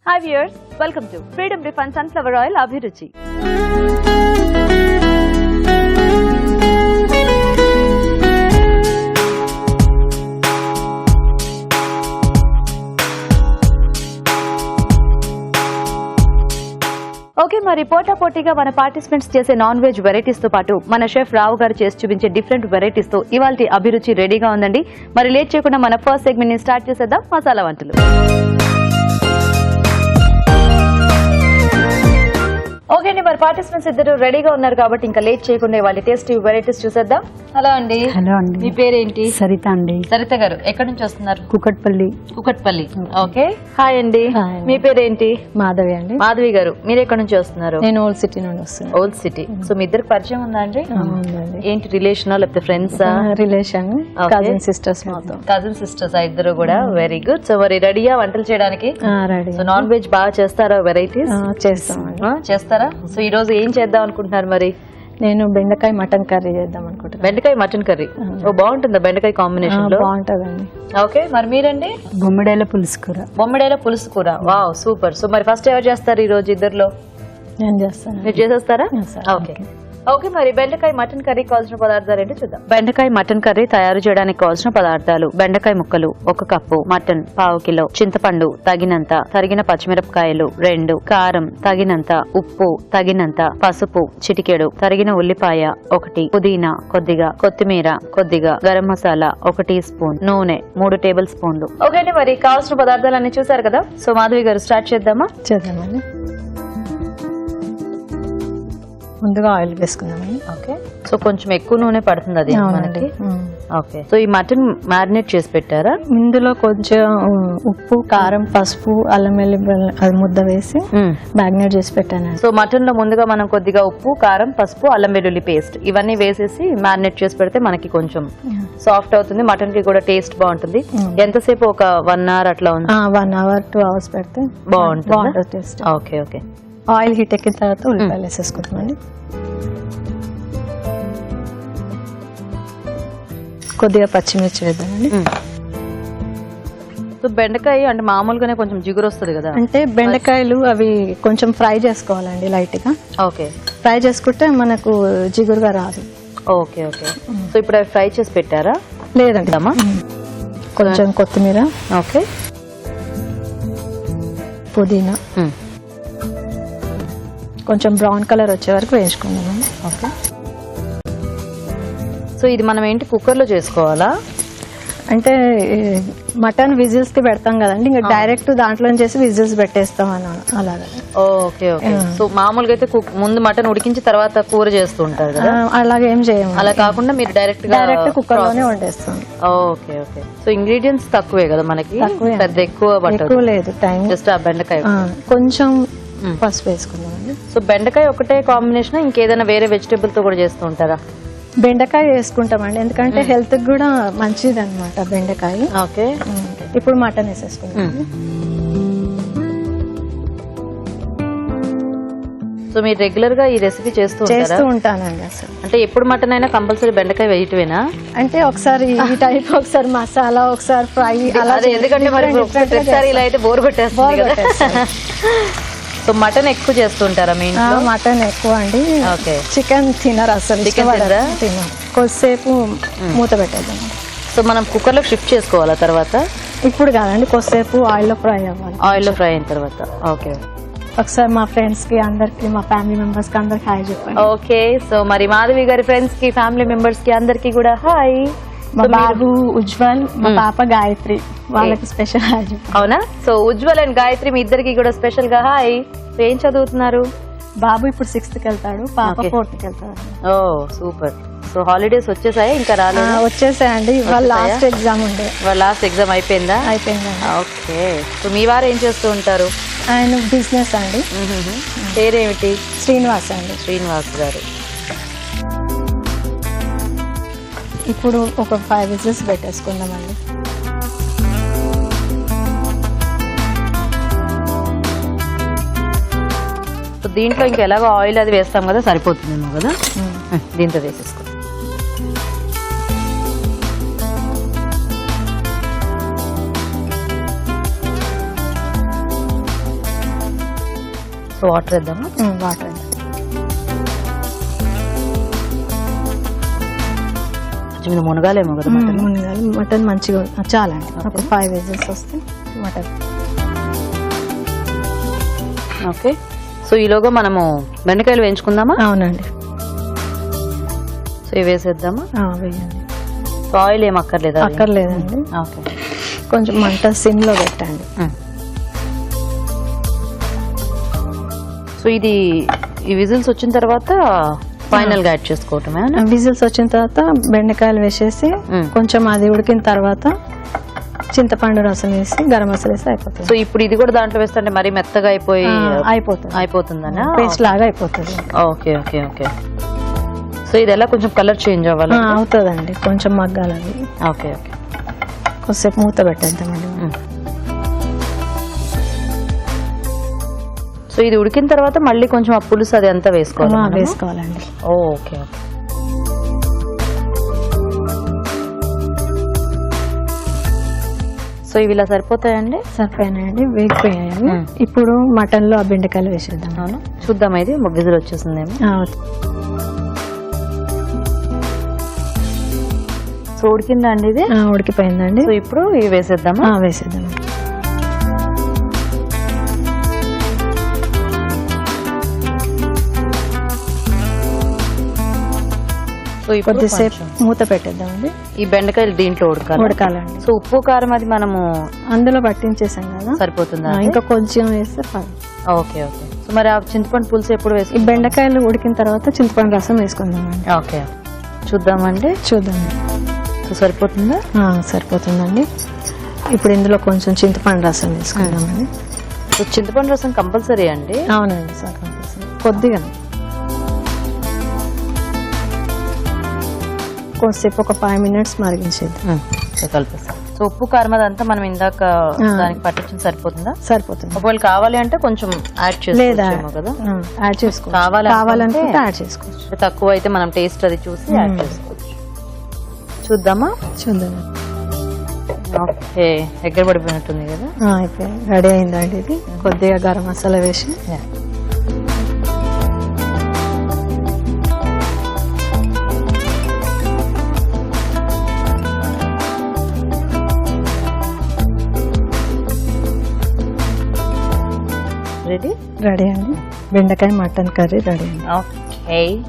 Hi viewers, welcome to Freedom Refined Sunflower Oil Abhiruchi. Okay, మరి పోటాపోటీగా మన participants చేసే నాన్ వెజ్ వెరైటీస్ తో పాటు మన షెఫ్ రావు గారు చేసి చూపించే డిఫరెంట్ వెరైటీస్ తో ఇవాల్టి అభిరుచి రెడీగా ఉందండి. మరి లేట్ చేయకుండా మన ఫస్ట్ సెగ్మెంట్ ని స్టార్ట్ చేసేద్దాం, మసాలా వంటలు. ఓకే అండి, మరి పార్టిసిపెంట్స్ ఇద్దరు రెడీగా ఉన్నారు కాబట్టి ఇంకా లేట్ చేయకుండా వాళ్ళ టేస్టీ వెరైటీస్ చూసేద్దాం. హలో అండి. హలో అండి. మీ పేరేంటి? సరిత అండి. సరిత గారు ఎక్కడి నుంచి వస్తున్నారు? కుకట్పల్లి. కుకట్పల్లి. ఓకే, హాయ్ అండి. మీ పేరేంటి? మాధవి అండి. మాధవి గారు మీరు ఎక్కడి నుంచి వస్తున్నారు? నేను ఓల్డ్ సిటీ నుండి వస్తున్నాను. Old city. సో మీ ఇద్దరికి పరిచయం ఉందా అండి? ఏంటి, రిలేషన్ లేకపోతే ఫ్రెండ్స్? Relation, cousin sisters. మొత్తం కజిన్ సిస్టర్స్ ఇద్దరు కూడా. Very good. సో మరి రెడీయా వంటలు చేయడానికి? రెడీ. సో నాన్ వెజ్ బాగా చేస్తారా? వెరైటీస్ చేస్తారా? సో ఈ రోజు ఏం చేద్దాం అనుకుంటున్నారు మరి? నేను బెండకాయ మటన్ కర్రీ చేద్దాం అనుకుంటున్నాను. బెండకాయ మటన్ కర్రీ. ఓ, బాగుంటుందా బెండకాయ కాంబినేషన్ లో? బాగుంటదండి. ఓకే, మరి మీరండి? బొమ్మిడాయల పులుసు కూర. బొమ్మిడాయల పులుసు కూర. Wow, super. సో మరి ఫస్ట్ ఎవరు చేస్తారు ఈ రోజు ఇద్దరులో? నేను చేస్తాను. మీరు చేసేస్తారా? ఓకే. ఓకే, మరి బెండకాయ మటన్ కర్రీ కావాల్సిన పదార్థాలు ఏంటో చూద్దాం. బెండకాయ మటన్ కర్రీ తయారు చేయడానికి కావాల్సిన పదార్థాలు: బెండకాయ ముక్కలు 1 కప్పు, మటన్ 1/2 కిలో, చింతపండు తగినంత, తరిగిన పచ్చిమిరపకాయలు 2, కారం తగినంత, ఉప్పు తగినంత, పసుపు చిటికెడు, తరిగిన ఉల్లిపాయ 1, పుదీనా కొద్దిగా, కొత్తిమీర కొద్దిగా, గరం మసాలా 1 టీ స్పూన్, నూనె 3 టేబుల్ స్పూన్లు. ఓకే అండి, మరి కావాల్సిన పదార్థాలన్నీ చూసారు కదా. సో మాధవి గారు స్టార్ట్ చేద్దామండి. ముందుగా ఆయిల్ వేసుకుందామండి. ఓకే, సో కొంచెం ఎక్కువ నూనె పడుతుంది అది మనకి. ఓకే, సో ఈ మటన్ మ్యారినేట్ చేసి పెట్టారా? ఇందులో కొంచెం ఉప్పు, కారం, పసుపు, అల్లం వెల్లుల్లి అది ముద్ద వేసి మ్యారినేట్ చేసి పెట్టాను. సో మటన్ లో ముందుగా మనం కొద్దిగా ఉప్పు, కారం, పసుపు, అల్లం వెల్లుల్లి పేస్ట్ ఇవన్నీ వేసేసి మ్యారినేట్ చేసి పెడితే మనకి కొంచెం సాఫ్ట్ అవుతుంది, మటన్ కి కూడా టేస్ట్ బాగుంటుంది. ఎంతసేపు? ఒక 1 అవర్ అట్లా ఉంది. 1 అవర్ 2 అవర్స్ పెడితే బాగుంటుంది taste. Okay okay. Oil heat ఎక్కిన తర్వాత ఉల్లిపాయలు వేసేసుకుంటామండి. కొద్దిగా పచ్చిమిర్చి వేద్దామండి. సో బెండకాయ అంటే మామూలుగానే కొంచెం జిగురు వస్తుంది కదా, అంటే బెండకాయలు అవి కొంచెం ఫ్రై చేసుకోవాలండి లైట్ గా. ఓకే, ఫ్రై చేసుకుంటే మనకు జిగురుగా రాదు. Okay okay. సో ఇప్పుడు అవి ఫ్రై చేసి పెట్టారా? లేదండి అమ్మా. కొంచెం కొత్తిమీర, ఓకే, పుదీనా కొంచెం బ్రౌన్ కలర్ వచ్చే వరకు వేయించుకుందాం. ఓకే. సో ఇది మనం ఏంటి కుక్కర్ లో చేసుకోవాలా? అంటే మటన్ విజిల్స్ కి పెడతాం కదండి, ఇంకా డైరెక్ట్ దాంట్లో చేసి విజిల్స్ పెట్టేస్తాం అన్నాను అలాగా. Okay okay. సో మామూలుగా అయితే ముందు మటన్ ఉడికించి తర్వాత కూర చేస్తూ ఉంటారు కదా, అలాగే ఏం చేయము. అలా కాకుండా మీరు డైరెక్ట్ కుక్కర్ లోనే వండేస్తాం. Okay okay. సో ఇంగ్రీడియంట్స్ తక్కువే కదా మనకి, పెద్ద ఎక్కువ లేదు టైం. జస్ట్ ఆ బెండకాయ కొంచెం పసుపు వేసుకుందామండి. సో బెండకాయ ఒకటే కాంబినేషన్, ఇంకేదైనా వేరే వెజిటేబుల్ తో కూడా చేస్తూ ఉంటారా? బెండకాయ వేసుకుంటామండి, ఎందుకంటే హెల్త్ కి కూడా మంచిది అనమాట బెండకాయ. ఓకే. ఇప్పుడు మటన్ వేసేసుకుంటాం. సో మీరు రెగ్యులర్ గా ఈ రెసిపీ చేస్తూ ఉంటానండి. అసలు అంటే ఎప్పుడు మటన్ అయినా కంపల్సరీ బెండకాయ వేయటమేనా? అంటే ఒకసారి ఈ టైప్, ఒకసారి మసాలా, ఒకసారి ఫ్రై అలా. ఎందుకంటే మరి ఒకసారి ఇలా అయితే బోర్ కొట్టేస్తుంది కదా. సో మటన్ ఎక్కువ చేస్తుంటారా మీ ఇంట్లో? మటన్ ఎక్కువ అండి. ఓకే. చికెన్ తినరు అసలు. తినరు. కొద్దిసేపు మూత పెట్టేద్దాం. సో మనం కుక్కర్ లో షిఫ్ట్ చేసుకోవాలా తర్వాత? ఇప్పుడు కాదండి, కొద్దిసేపు ఆయిల్ లో ఫ్రై అవ్వాలి. ఆయిల్ లో ఫ్రై అయిన తర్వాత. ఓకే. ఒకసారి మా ఫ్రెండ్స్ కి అందరికి, మా ఫ్యామిలీ మెంబర్స్ కి అందరికి హాయ్ చెప్పండి. ఓకే. సో మరి మాధవి గారి ఫ్రెండ్స్ కి, ఫ్యామిలీ మెంబర్స్ కి అందరికి కూడా హాయ్. మా బాబు ఉజ్వల్, మా పాప గాయత్రి, వాళ్ళకి స్పెషల్ హాయ్. అవునా? సో ఉజ్వల్ అండ్ గాయత్రి మీ ఇద్దరికి కూడా స్పెషల్ గా హాయ్. ఏం చదువుతున్నారు? బాబు ఇప్పుడు 6th కి వెళ్తాడు, పాప 4th కి వెళ్తాడు. ఓ సూపర్. సో హాలిడేస్ వచ్చేసాయి? ఇంకా రాలేదు? వచ్చేసాయండి. వాళ్ళ లాస్ట్ ఎగ్జామ్ ఉండే. వాళ్ళ లాస్ట్ ఎగ్జామ్ అయిపోయిందా? అయిపోయిందండి. ఓకే. సో మీ వారు ఏం చేస్తూ ఉంటారు? ఆయన బిజినెస్ అండి. పేరేమిటి? శ్రీనివాస్ అండి. శ్రీనివాస్ గారు. ఇప్పుడు ఒక 5 విజిల్స్ పెట్టేసుకుందామండి. దీంట్లో ఇంకా ఎలాగో ఆయిల్ అది వేస్తాం కదా, సరిపోతుందేమో కదా. దీంతో వేసేసుకో. సో వాటర్ వేద్దామా? వాటర్ మీద మునగాలేమో కదా మటన్. మటన్ మంచిగా చాలా అండి, ఒక 5 విజిల్స్ వస్తే మటన్. ఓకే, సో ఈలోగా మనము బెండకాయలు వేయించుకుందామా? అవునండి. సో ఇవి వేసేద్దామా? వేయండి. సో ఆయిల్ ఏం అక్కర్లేదా? అక్కర్లేదండి. ఓకే, కొంచెం మంట సిమ్ లో పెట్టండి. సో ఇది ఈ విజిల్స్ వచ్చిన తర్వాత ఫైనల్ గా యాడ్ చేసుకోవటమే. విజిల్స్ వచ్చిన తర్వాత బెండకాయలు వేసేసి కొంచెం అది ఉడికిన తర్వాత చింతపండు రసం వేసి గరం మసాలా వేసి అయిపోతుంది. సో ఇప్పుడు ఇది కూడా దాంట్లో వేస్తుంటే మరి మెత్తగా అయిపోతుందనా? పేస్ట్ లాగా అయిపోతుంది. Okay okay okay. సో ఇది ఎలా కొంచెం కలర్ చేంజ్ అవ్వాలి? అవుతుందండి, కొంచెం మగ్గాలి అది. ఓకే ఓకే, కొద్దిసేపు మూత పెట్టేద్దామండి. సో ఇది ఉడికిన తర్వాత మళ్ళీ కొంచెం ఆ పులుసు అది అంతా వేసుకోవాలండి. Okay okay. సో ఇవి ఇలా సరిపోతాయండి? సరిపోయాయండి, వేగిపోయాయండి. ఇప్పుడు మటన్ లో ఆ బెండకాయలు వేసేద్దాం. అవును, చూద్దాం. ఇది విజిల్ వచ్చేసిందేమో. సో ఉడికిందా అండి? ఇది ఉడికిపోయిందండి. సో ఇప్పుడు ఇవి వేసేద్దామా? వేసేద్దాం. కొద్దిసేపు మూత పెట్టేద్దామండి. ఈ బెండకాయలు దీంట్లో ఉడకాలండి. సో ఉప్పు కారం అది మనము అందులో పట్టించేసాం కదా, సరిపోతుందా? ఇంకా కొంచెం వేస్తే ఓకే ఓకే. సో మరి ఆ చింతపండు పులుసు ఎప్పుడు వేసి? ఈ బెండకాయలు ఉడికిన తర్వాత చింతపండు రసం వేసుకుందామండి. ఓకే, చూద్దామండి. చూద్దామండి. సో సరిపోతుందా? సరిపోతుందండి. ఇప్పుడు ఇందులో కొంచెం చింతపండు రసం వేసుకుందామండి. సో చింతపండు రసం కంపల్సరీ అండి? అవునండి సార్, కంపల్సరీ. కొద్దిగా కొంతసేపు ఒక 5 minutes మరిగించేద్దాం. కలిపేస్తాం. సో ఉప్పు కారం అదంతా మనం ఇందాక దానికి పట్టించిన సరిపోతుందా? సరిపోతుంది. ఒకవేళ కావాలి అంటే కొంచెం యాడ్ చేసుకోవచ్చు కదా? యాడ్ చేసుకోవచ్చు. కావాలనుకుంటే యాడ్ చేసుకోవచ్చు. తక్కువ అయితే మనం టేస్ట్ అది చూసి యాడ్ చేసుకోవచ్చు. చూద్దామా? చూద్దాం. ఓకే, దగ్గర పడిపోయినట్టుంది కదా? అయిపోయి రెడీ అయిందండి. ఇది కొద్దిగా గరం మసాలా వేసి రెడీ అండి. బెండకాయ మటన్ కర్రీ రెడీ అండి.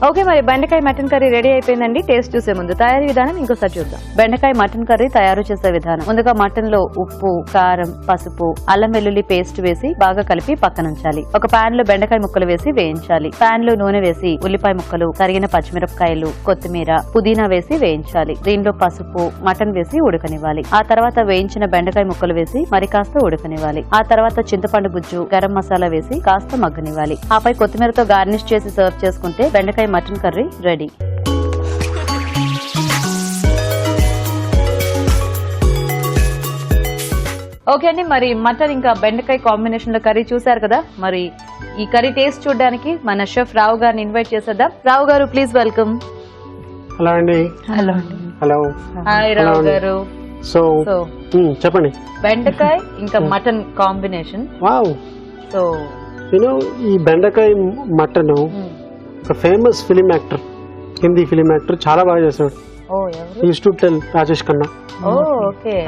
ఓకే, మరి బెండకాయ మటన్ కర్రీ రెడీ అయిపోయిందండి. టేస్ట్ చూసే ముందు తయారీ విధానం ఇంకోసారి చూద్దాం. బెండకాయ మటన్ కర్రీ తయారు చేసే విధానం. ముందుగా మటన్ లో ఉప్పు, కారం, పసుపు, అల్లం వెల్లుల్లి పేస్ట్ వేసి బాగా కలిపి పక్కన ఉంచాలి. ఒక పాన్ లో బెండకాయ ముక్కలు వేసి వేయించాలి. పాన్ లో నూనె వేసి ఉల్లిపాయ ముక్కలు, తరిగిన పచ్చిమిరపకాయలు, కొత్తిమీర, పుదీనా వేసి వేయించాలి. దీనిలో పసుపు, మటన్ వేసి ఉడకనివ్వాలి. ఆ తర్వాత వేయించిన బెండకాయ ముక్కలు వేసి మరి కాస్త ఉడకనివ్వాలి. ఆ తర్వాత చింతపండు గుజ్జు, గరం మసాలా వేసి కాస్త మగ్గనివ్వాలి. ఆపై కొత్తిమీరతో గార్నిష్ చేసి సర్వ్ చేసుకుంటే బెండకాయ మటన్ కర్రీ రెడీ. ఓకే అండి, మరి మటన్ ఇంకా బెండకాయ కాంబినేషన్ లో కర్రీ చూసారు కదా. మరి ఈ కర్రీ టేస్ట్ చూడడానికి మన షెఫ్ రావు గారిని ఇన్వైట్ చేసేద్దాం. రావు గారు, ప్లీజ్ వెల్కమ్. హలో అండి. హలో. హలో. హాయ్ రావు గారు. సో చెప్పండి. బెండకాయ ఇంకా మటన్ కాంబినేషన్. వావ్. సో ఈ బెండకాయ మటన్ ఒక famous film actor, Hindi film actor, చాలా బాగా చేస్తాడు. Use to tell Rajesh Khanna.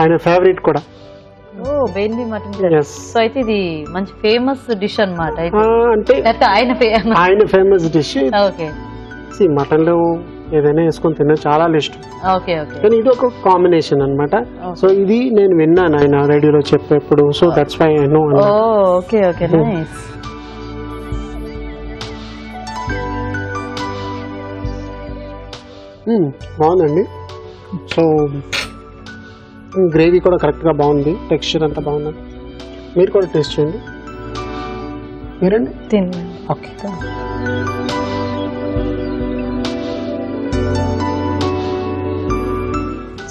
ఆయన ఫేవరెట్ కూడా. సో అయితే ఇది మంచి ఫేమస్ డిష్ అన్నమాట. అంటే ఆయన ఫేమస్ డిష్. మటన్ లో ఏదైనా వేసుకొని తిన్నా చాలా ఇష్టం. కానీ ఇది ఒక కాంబినేషన్ అన్నమాట. సో ఇది నేను విన్నాను ఆయన రేడియోలో చెప్పేప్పుడు. So that's why I know. Okay okay, nice. బాగుందండి. సో గ్రేవీ కూడా కరెక్ట్గా బాగుంది, టెక్స్చర్ అంతా బాగుంది. మీరు కూడా టేస్ట్ చేయండి. మీరండి తినండి. ఓకే.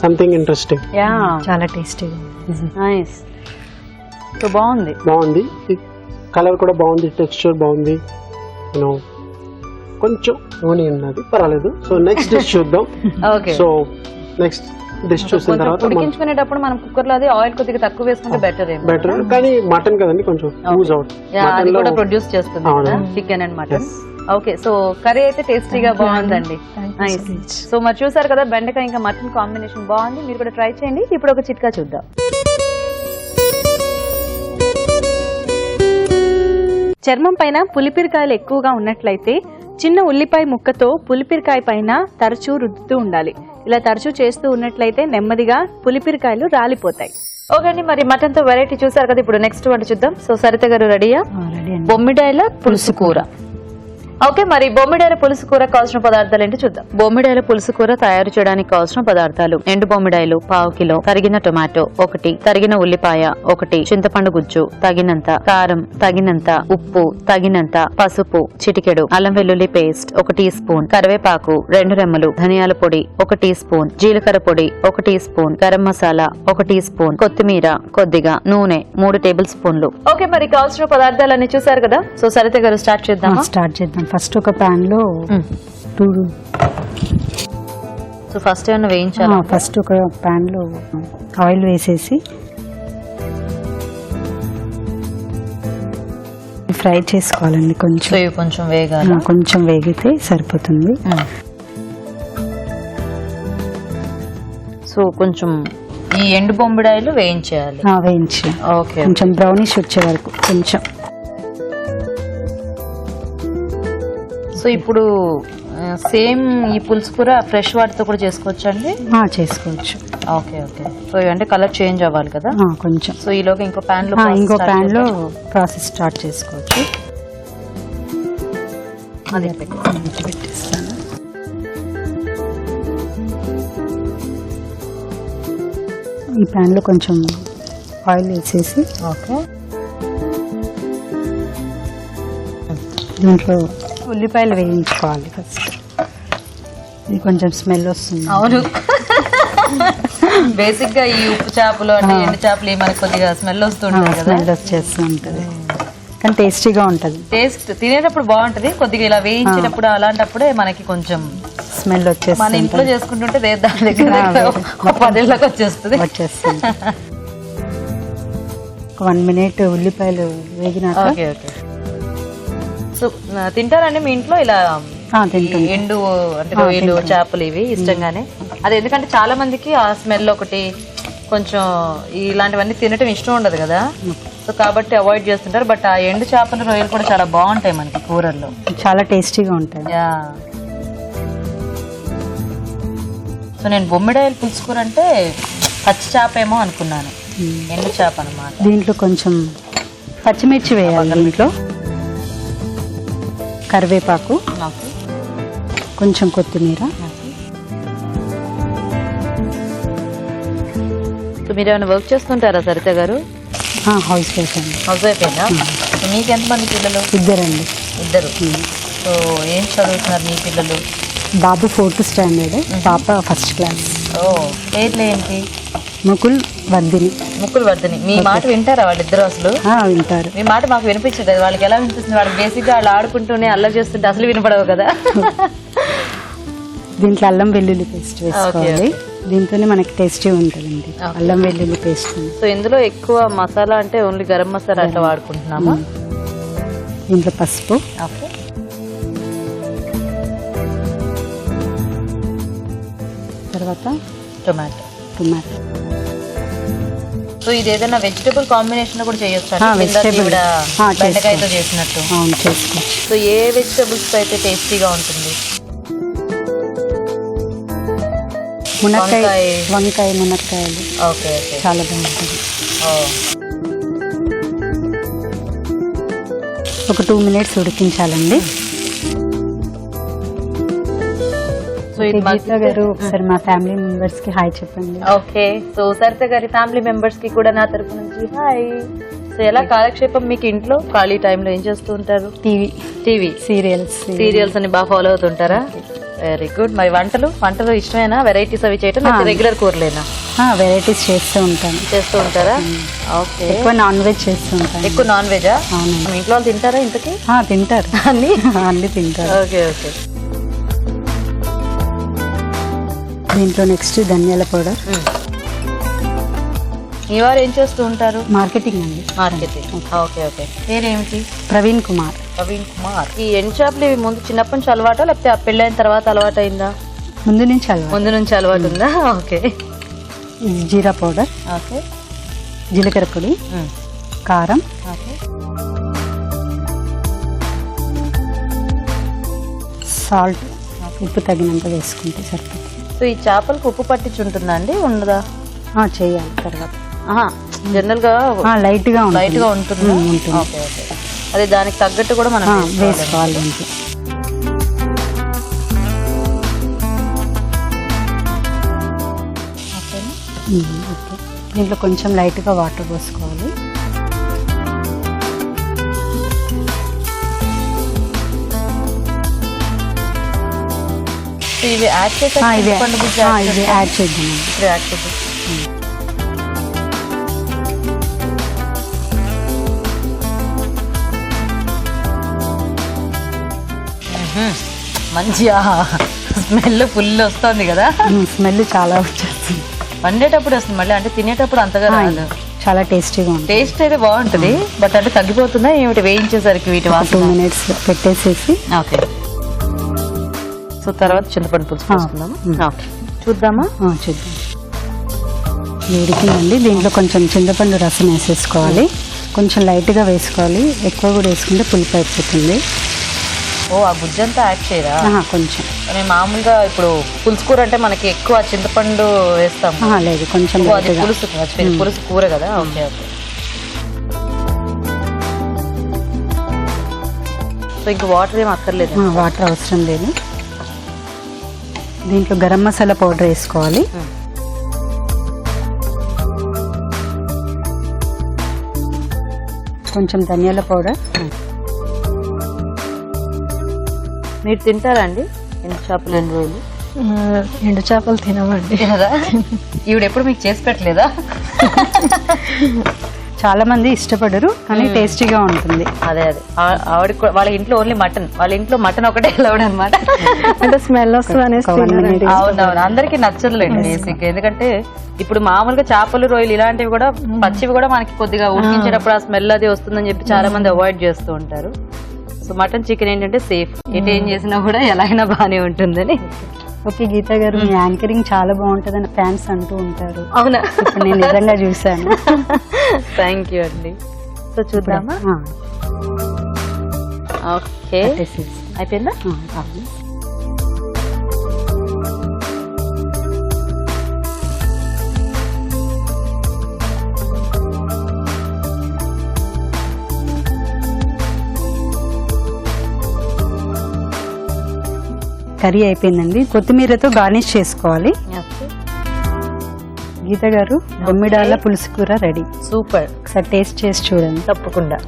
Something interesting. చాలా టేస్టీగా, నైస్. సో బాగుంది. కలర్ కూడా బాగుంది, టెక్స్చర్ బాగుంది. యూనో కొంచెం నూనె ఉన్నది, పర్వాలేదు. సో నెక్స్ట్ డిష్ చూద్దాం. ఓకే. సో నెక్స్ట్ డిష్ చూసిన తర్వాత ఉడికించుకునేటప్పుడు మనం కుక్కర్ లో అది ఆయిల్ కొద్దిగా తక్కువ వేసుకుంటే బెటర్. కానీ మటన్ కదండి కొంచెం యూజ్ అది కూడా ప్రొడ్యూస్ చేస్తుంది chicken and mutton. Okay, so curry అయితే టేస్టీగా బాగుందండి. సో మరి చూసారు కదా బెండకాయ ఇంకా మటన్ కాంబినేషన్ బాగుంది, మీరు కూడా ట్రై చేయండి. ఇప్పుడు ఒక చిట్కా చూద్దాం. చర్మం పైన పులిపిరికాయలు ఎక్కువగా ఉన్నట్లయితే చిన్న ఉల్లిపాయ ముక్కతో పులిపిరికాయ పైన తరచూ రుద్దుతూ ఉండాలి. ఇలా తరచూ చేస్తూ ఉన్నట్లయితే నెమ్మదిగా పులిపిరికాయలు రాలిపోతాయి. ఓకే అండి, మరి మటన్ తో వెరైటీ చూసారు కదా, ఇప్పుడు నెక్స్ట్ వంట చూద్దాం. సో సరిత గారు రెడీయా? బొమ్మిడాయల పులుసు కూర. ఓకే, మరి బొమ్మిడాయల పులుసు కూర కావాల్సిన పదార్థాలు ఏంటి చూద్దాం. బొమ్మిడాయల పులుసు కూర తయారు చేయడానికి కావాల్సిన పదార్థాలు: ఎండు బొమ్మిడాయలు 1/2 కిలో, తరిగిన టొమాటో 1, తరిగిన ఉల్లిపాయ 1, చింతపండు గుజ్జు తగినంత, కారం తగినంత, ఉప్పు తగినంత, పసుపు చిటికెడు, అల్లం వెల్లుల్లి పేస్ట్ 1 టీ స్పూన్, కరివేపాకు 2 రెమ్మలు, ధనియాల పొడి 1 టీ స్పూన్, జీలకర్ర పొడి 1 teaspoon, garam masala 1 teaspoon, కొత్తిమీర కొద్దిగా, నూనె 3 టేబుల్ స్పూన్లు. ఓకే, మరి కావాల్సిన పదార్థాలన్నీ చూసారు కదా. సో సరిత గారు స్టార్ట్ చేద్దాం. ఫస్ట్ ఒక పాన్ లో సో ఫస్ట్ ఏమన్నా వేయించాలి. ఫస్ట్ ఒక పాన్ లో ఆయిల్ వేసేసి ఫ్రై చేసుకోవాలండి. కొంచెం వేగాలి. కొంచెం వేగితే సరిపోతుంది. సో కొంచెం ఈ ఎండు బొమ్మిడాయలు వేయించేయాలి. వేయించి ఓకే, కొంచెం బ్రౌనిష్ వచ్చే వరకు కొంచెం. సో ఇప్పుడు సేమ్ ఈ పులుసు కూర ఫ్రెష్ వాటితో కూడా చేసుకోవచ్చు అండి? చేసుకోవచ్చు. Okay okay. సో ఇవంటే కలర్ చేంజ్ అవ్వాలి కదా కొంచెం. సో ఈలోగా ఇంకో ప్యాన్ లో ప్రాసెస్ స్టార్ట్ చేసుకోవచ్చు. అది పెట్టేస్తాను. ఈ ప్యాన్ లో కొంచెం ఆయిల్ వేసేసి ఓకే దీంట్లో ఉల్లిపాయలు వేయించుకోవాలి ఫస్ట్. ఇది కొంచెం స్మెల్ వస్తుంది. అవును, బేసిక్ గా ఈ ఉప్పు చేపలు అంటే ఎండు చేపలు మనకి కొద్దిగా స్మెల్ వస్తుంటుంది కదా. స్మెల్ వచ్చేస్తూ ఉంటుంది కానీ టేస్టీగా ఉంటుంది. టేస్ట్ తినేటప్పుడు బాగుంటది, కొద్దిగా ఇలా వేయించినప్పుడు అలాంటప్పుడే మనకి కొంచెం స్మెల్ వచ్చేస్తుంది. మన ఇంట్లో చేసుకుంటుంటే దాని దగ్గర 10 ఏళ్ళకి వచ్చేస్తుంది. 1 మినిట్ ఉల్లిపాయలు వేగినాక. Okay okay. సో తింటారండి మీ ఇంట్లో ఇలా ఎండు అంటే రొయ్యలు చేపలు ఇవి ఇష్టంగానే? అది ఎందుకంటే చాలా మందికి ఆ స్మెల్ ఒకటి కొంచెం ఇలాంటివన్నీ తినటం ఇష్టం ఉండదు కదా, సో కాబట్టి అవాయిడ్ చేస్తుంటారు. బట్ ఆ ఎండు చేపలు రొయ్యలు కూడా చాలా బాగుంటాయి మనకి కూరల్లో, చాలా టేస్టీగా ఉంటాయి. సో నేను బొమ్మిడాయలు పులుసు కూర అంటే పచ్చి చేప ఏమో అనుకున్నాను, ఎండు చేప అన్నమాట. దీంట్లో కొంచెం పచ్చిమిర్చి వేయాలి. దీంట్లో కరివేపాకు, కొంచెం కొత్తిమీర. మీరు ఏమైనా వర్క్ చేస్తుంటారా సరిత గారు? హౌస్ వైఫ్ అండి. హౌస్ వైఫ్ అయినా? మీకు ఎంతమంది పిల్లలు? 2 అండి. 2. సో ఏం చదువుతున్నారు మీ పిల్లలు? బాబు 4th స్టాండర్డ్, పాప 1st క్లాస్. పేర్లు ఏంటి? ముకుల్ వర్ధిని. ముకుల్ వర్ధిని. మీ మాట వింటారా వాళ్ళిద్దరు? అసలు వింటారు. మీ మాట మాకు వినిపించదు. వాళ్ళకి ఎలా వినిపిస్తుంది? వాళ్ళకి బేసిక్ గా వాళ్ళు ఆడుకుంటూనే అల్లరి చేస్తుంటే అసలు వినపడవు కదా. దీంట్లో అల్లం వెల్లుల్లి పేస్ట్ వేసుకోవాలి. దీంతోనే మనకి టేస్టీ ఉంటుందండి అల్లం వెల్లుల్లి పేస్ట్. సో ఇందులో ఎక్కువ మసాలా అంటే ఓన్లీ గరం మసాలా అట్లా వాడుకుంటున్నామా? దీంట్లో పసుపు, తర్వాత టొమాటో. సో ఇది ఏదైనా వెజిటబుల్ కాంబినేషన్ కూడా చేయొచ్చు, బెండకాయతో చేసినట్టు. సో ఏ వెజిటబుల్స్ అయితే టేస్టీగా ఉంటుంది? వంకాయ, మునక్కాయలు. ఓకే ఓకే, చాలా బాగుంటుంది. ఒక 2 మినిట్స్ ఉడికించాలండి. సో గీతా గారు ఒకసారి మా ఫ్యామిలీ మెంబర్స్ కి హాయ్ చెప్పండి. ఓకే, సో సరిత గారి ఫ్యామిలీ మెంబర్స్ కి కూడా నా తరపు నుంచి హాయ్. సో ఎలా కాలక్షేపం మీకు ఇంట్లో ఖాళీ టైంలో ఏం చేస్తూ ఉంటారు? టీవీ సీరియల్స్ అని బాగా ఫాలో అవుతుంటారా? Very good. మరి వంటలు ఇష్టమేనా? వెరైటీస్ అవి చేయటం రెగ్యులర్ కూరలేనా? వెరైటీస్ చేస్తూ ఉంటారా? ఓకే. ఎక్కువ నాన్ వెజ్ చేస్తూ ఉంటాను. ఎక్కువ నాన్ వెజా? మీ ఇంట్లో వాళ్ళు తింటారా ఇంతకీ? తింటారు, అన్ని తింటారు. Okay okay. దీంట్లో నెక్స్ట్ ధనియాల పౌడర్. మీ వారు ఏం చేస్తూ ఉంటారు? మార్కెటింగ్ అండి. మార్కెటింగ్. Okay okay. పేరేమిటి? ప్రవీణ్ కుమార్. ప్రవీణ్ కుమార్. ఈ ఎండు చేపలు ఇవి ముందు చిన్నప్పటి నుంచి అలవాటా లేకపోతే ఆ పెళ్ళైన తర్వాత అలవాటు అయిందా? ముందు నుంచి అలవాటు. ముందు నుంచి అలవాటు ఉందా? ఓకే. జీరా పౌడర్, ఓకే, జీలకర్ర పొడి, కారం, ఓకే, సాల్ట్, ఉప్పు తగినంత వేసుకుంటే సరిపోతుంది. సో ఈ చేపలకు ఉప్పు పట్టించి ఉంటుందా అండి, ఉండదా? చేయాలి తర్వాత. జనరల్ గా లైట్ గా ఉంటుంది. Okay okay. అదే దానికి తగ్గట్టు కూడా మనం వేసుకోవాలి. దీంట్లో కొంచెం లైట్ గా వాటర్ పోసుకోవాలి. ఇవి యాడ్ చేసి ఇవి యాడ్ చేద్దాం. యాడ్ చేసి మంచిగా స్మెల్ ఫుల్ వస్తుంది కదా. స్మెల్ చాలా వచ్చేస్తుంది. వండేటప్పుడు వస్తుంది మళ్ళీ, అంటే తినేటప్పుడు అంతగా రాదు. చాలా టేస్టీగా ఉంటుంది. టేస్ట్ అయితే బాగుంటుంది, బట్ అంటే తగ్గిపోతుందా ఏమిటి వేయించేసరికి వీటి 2 minutes పెట్టేసేసి. ఓకే. సో తర్వాత చింతపండు పులుసు వేసుకుందామా? చూద్దామా? చూద్దాం. వేడికిందండి. దీంట్లో కొంచెం చింతపండు రసం వేసేసుకోవాలి. కొంచెం లైట్గా వేసుకోవాలి, ఎక్కువ కూడా వేసుకుంటే పులుపు అయిపోతుంది. ఓ, ఆ గుజ్జంతా యాడ్ చేయరా? కొంచెం. నేను మామూలుగా ఇప్పుడు పులుసు కూర అంటే మనకి ఎక్కువ చింతపండు వేస్తాము. లేదు, కొంచెం పులుసు కూర కదా. Okay okay. సో ఇంకా వాటర్ ఏం అక్కర్లేదు? వాటర్ అవసరం లేదు. దీంట్లో గరం మసాలా పౌడర్ వేసుకోవాలి. కొంచెం ధనియాల పౌడర్. మీరు తింటారా అండి ఎండు చేపలు? 2 రోజులు ఎండు చేపలు తినవండి. కదా, ఈవిడ ఎప్పుడు మీకు చేసి పెట్టలేదా? చాలా మంది ఇష్టపడరు, కానీ టేస్టీగా ఉంటుంది. అదే అదే, ఆవిడ వాళ్ళ ఇంట్లో ఓన్లీ మటన్, వాళ్ళ ఇంట్లో మటన్ ఒకటే అలౌడ్ అనమాట. అంటే స్మెల్ వస్తుంది. అవునవును, అందరికి నచ్చదులేండి బేసిక్. ఎందుకంటే ఇప్పుడు మామూలుగా చేపలు, రొయ్యలు ఇలాంటివి కూడా పచ్చివి కూడా మనకి కొద్దిగా ఉడికించేటప్పుడు ఆ స్మెల్ అది వస్తుందని చెప్పి చాలా మంది అవాయిడ్ చేస్తూ ఉంటారు. సో మటన్, చికెన్ ఏంటంటే సేఫ్, ఎటు ఏం చేసినా కూడా ఎలా అయినా బాగానే ఉంటుందని. ఓకే గీత గారు, మీ యాంకరింగ్ చాలా బాగుంటుందని ఫ్యాన్స్ అంటూ ఉంటారు. అవునా? ఇప్పుడు నేను నిజంగా చూసాను. థ్యాంక్ యూ అండి. సో చూద్దామా? ఓకే, అయిపోయిందా? కర్రీ అయిపోయిందండి. కొత్తిమీరతో గార్నిష్ చేసుకోవాలి. గీత గారు, బొమ్మిడాల పులుసు కూర రెడీ. సూపర్. ఒకసారి టేస్ట్ చేసి చూడండి. తప్పకుండా.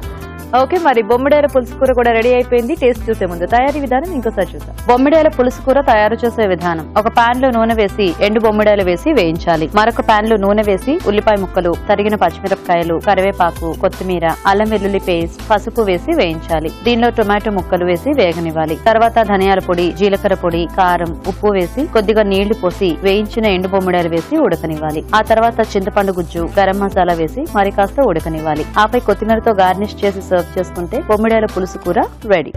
ఓకే, మరి బొమ్మిడాయల పులుసు కూర కూడా రెడీ అయిపోయింది. టేస్ట్ చూసే ముందు తయారీ విధానం ఇంకోసారి చూద్దాం. బొమ్మిడాయల పులుసు కూర తయారు చేసే విధానం: ఒక పాన్ లో నూనె వేసి ఎండు బొమ్మిడాయలు వేసి వేయించాలి. మరొక పాన్ లో నూనె వేసి ఉల్లిపాయ ముక్కలు, తరిగిన పచ్చిమిరపకాయలు, కరివేపాకు, కొత్తిమీర, అల్లం వెల్లుల్లి పేస్ట్, పసుపు వేసి వేయించాలి. దీనిలో టొమాటో ముక్కలు వేసి వేగనివ్వాలి. తర్వాత ధనియాల పొడి, జీలకర్ర పొడి, కారం, ఉప్పు వేసి కొద్దిగా నీళ్లు పోసి వేయించిన ఎండు బొమ్మిడాయలు వేసి ఉడకనివ్వాలి. ఆ తర్వాత చింతపండు గుజ్జు, గరం మసాలా వేసి మరి కాస్త ఉడకనివ్వాలి. ఆపై కొత్తిమీరతో గార్నిష్ చేసి సర్వ్ చేసుకుంటే బొమ్మిడాయల పులుసు కూర రెడీ.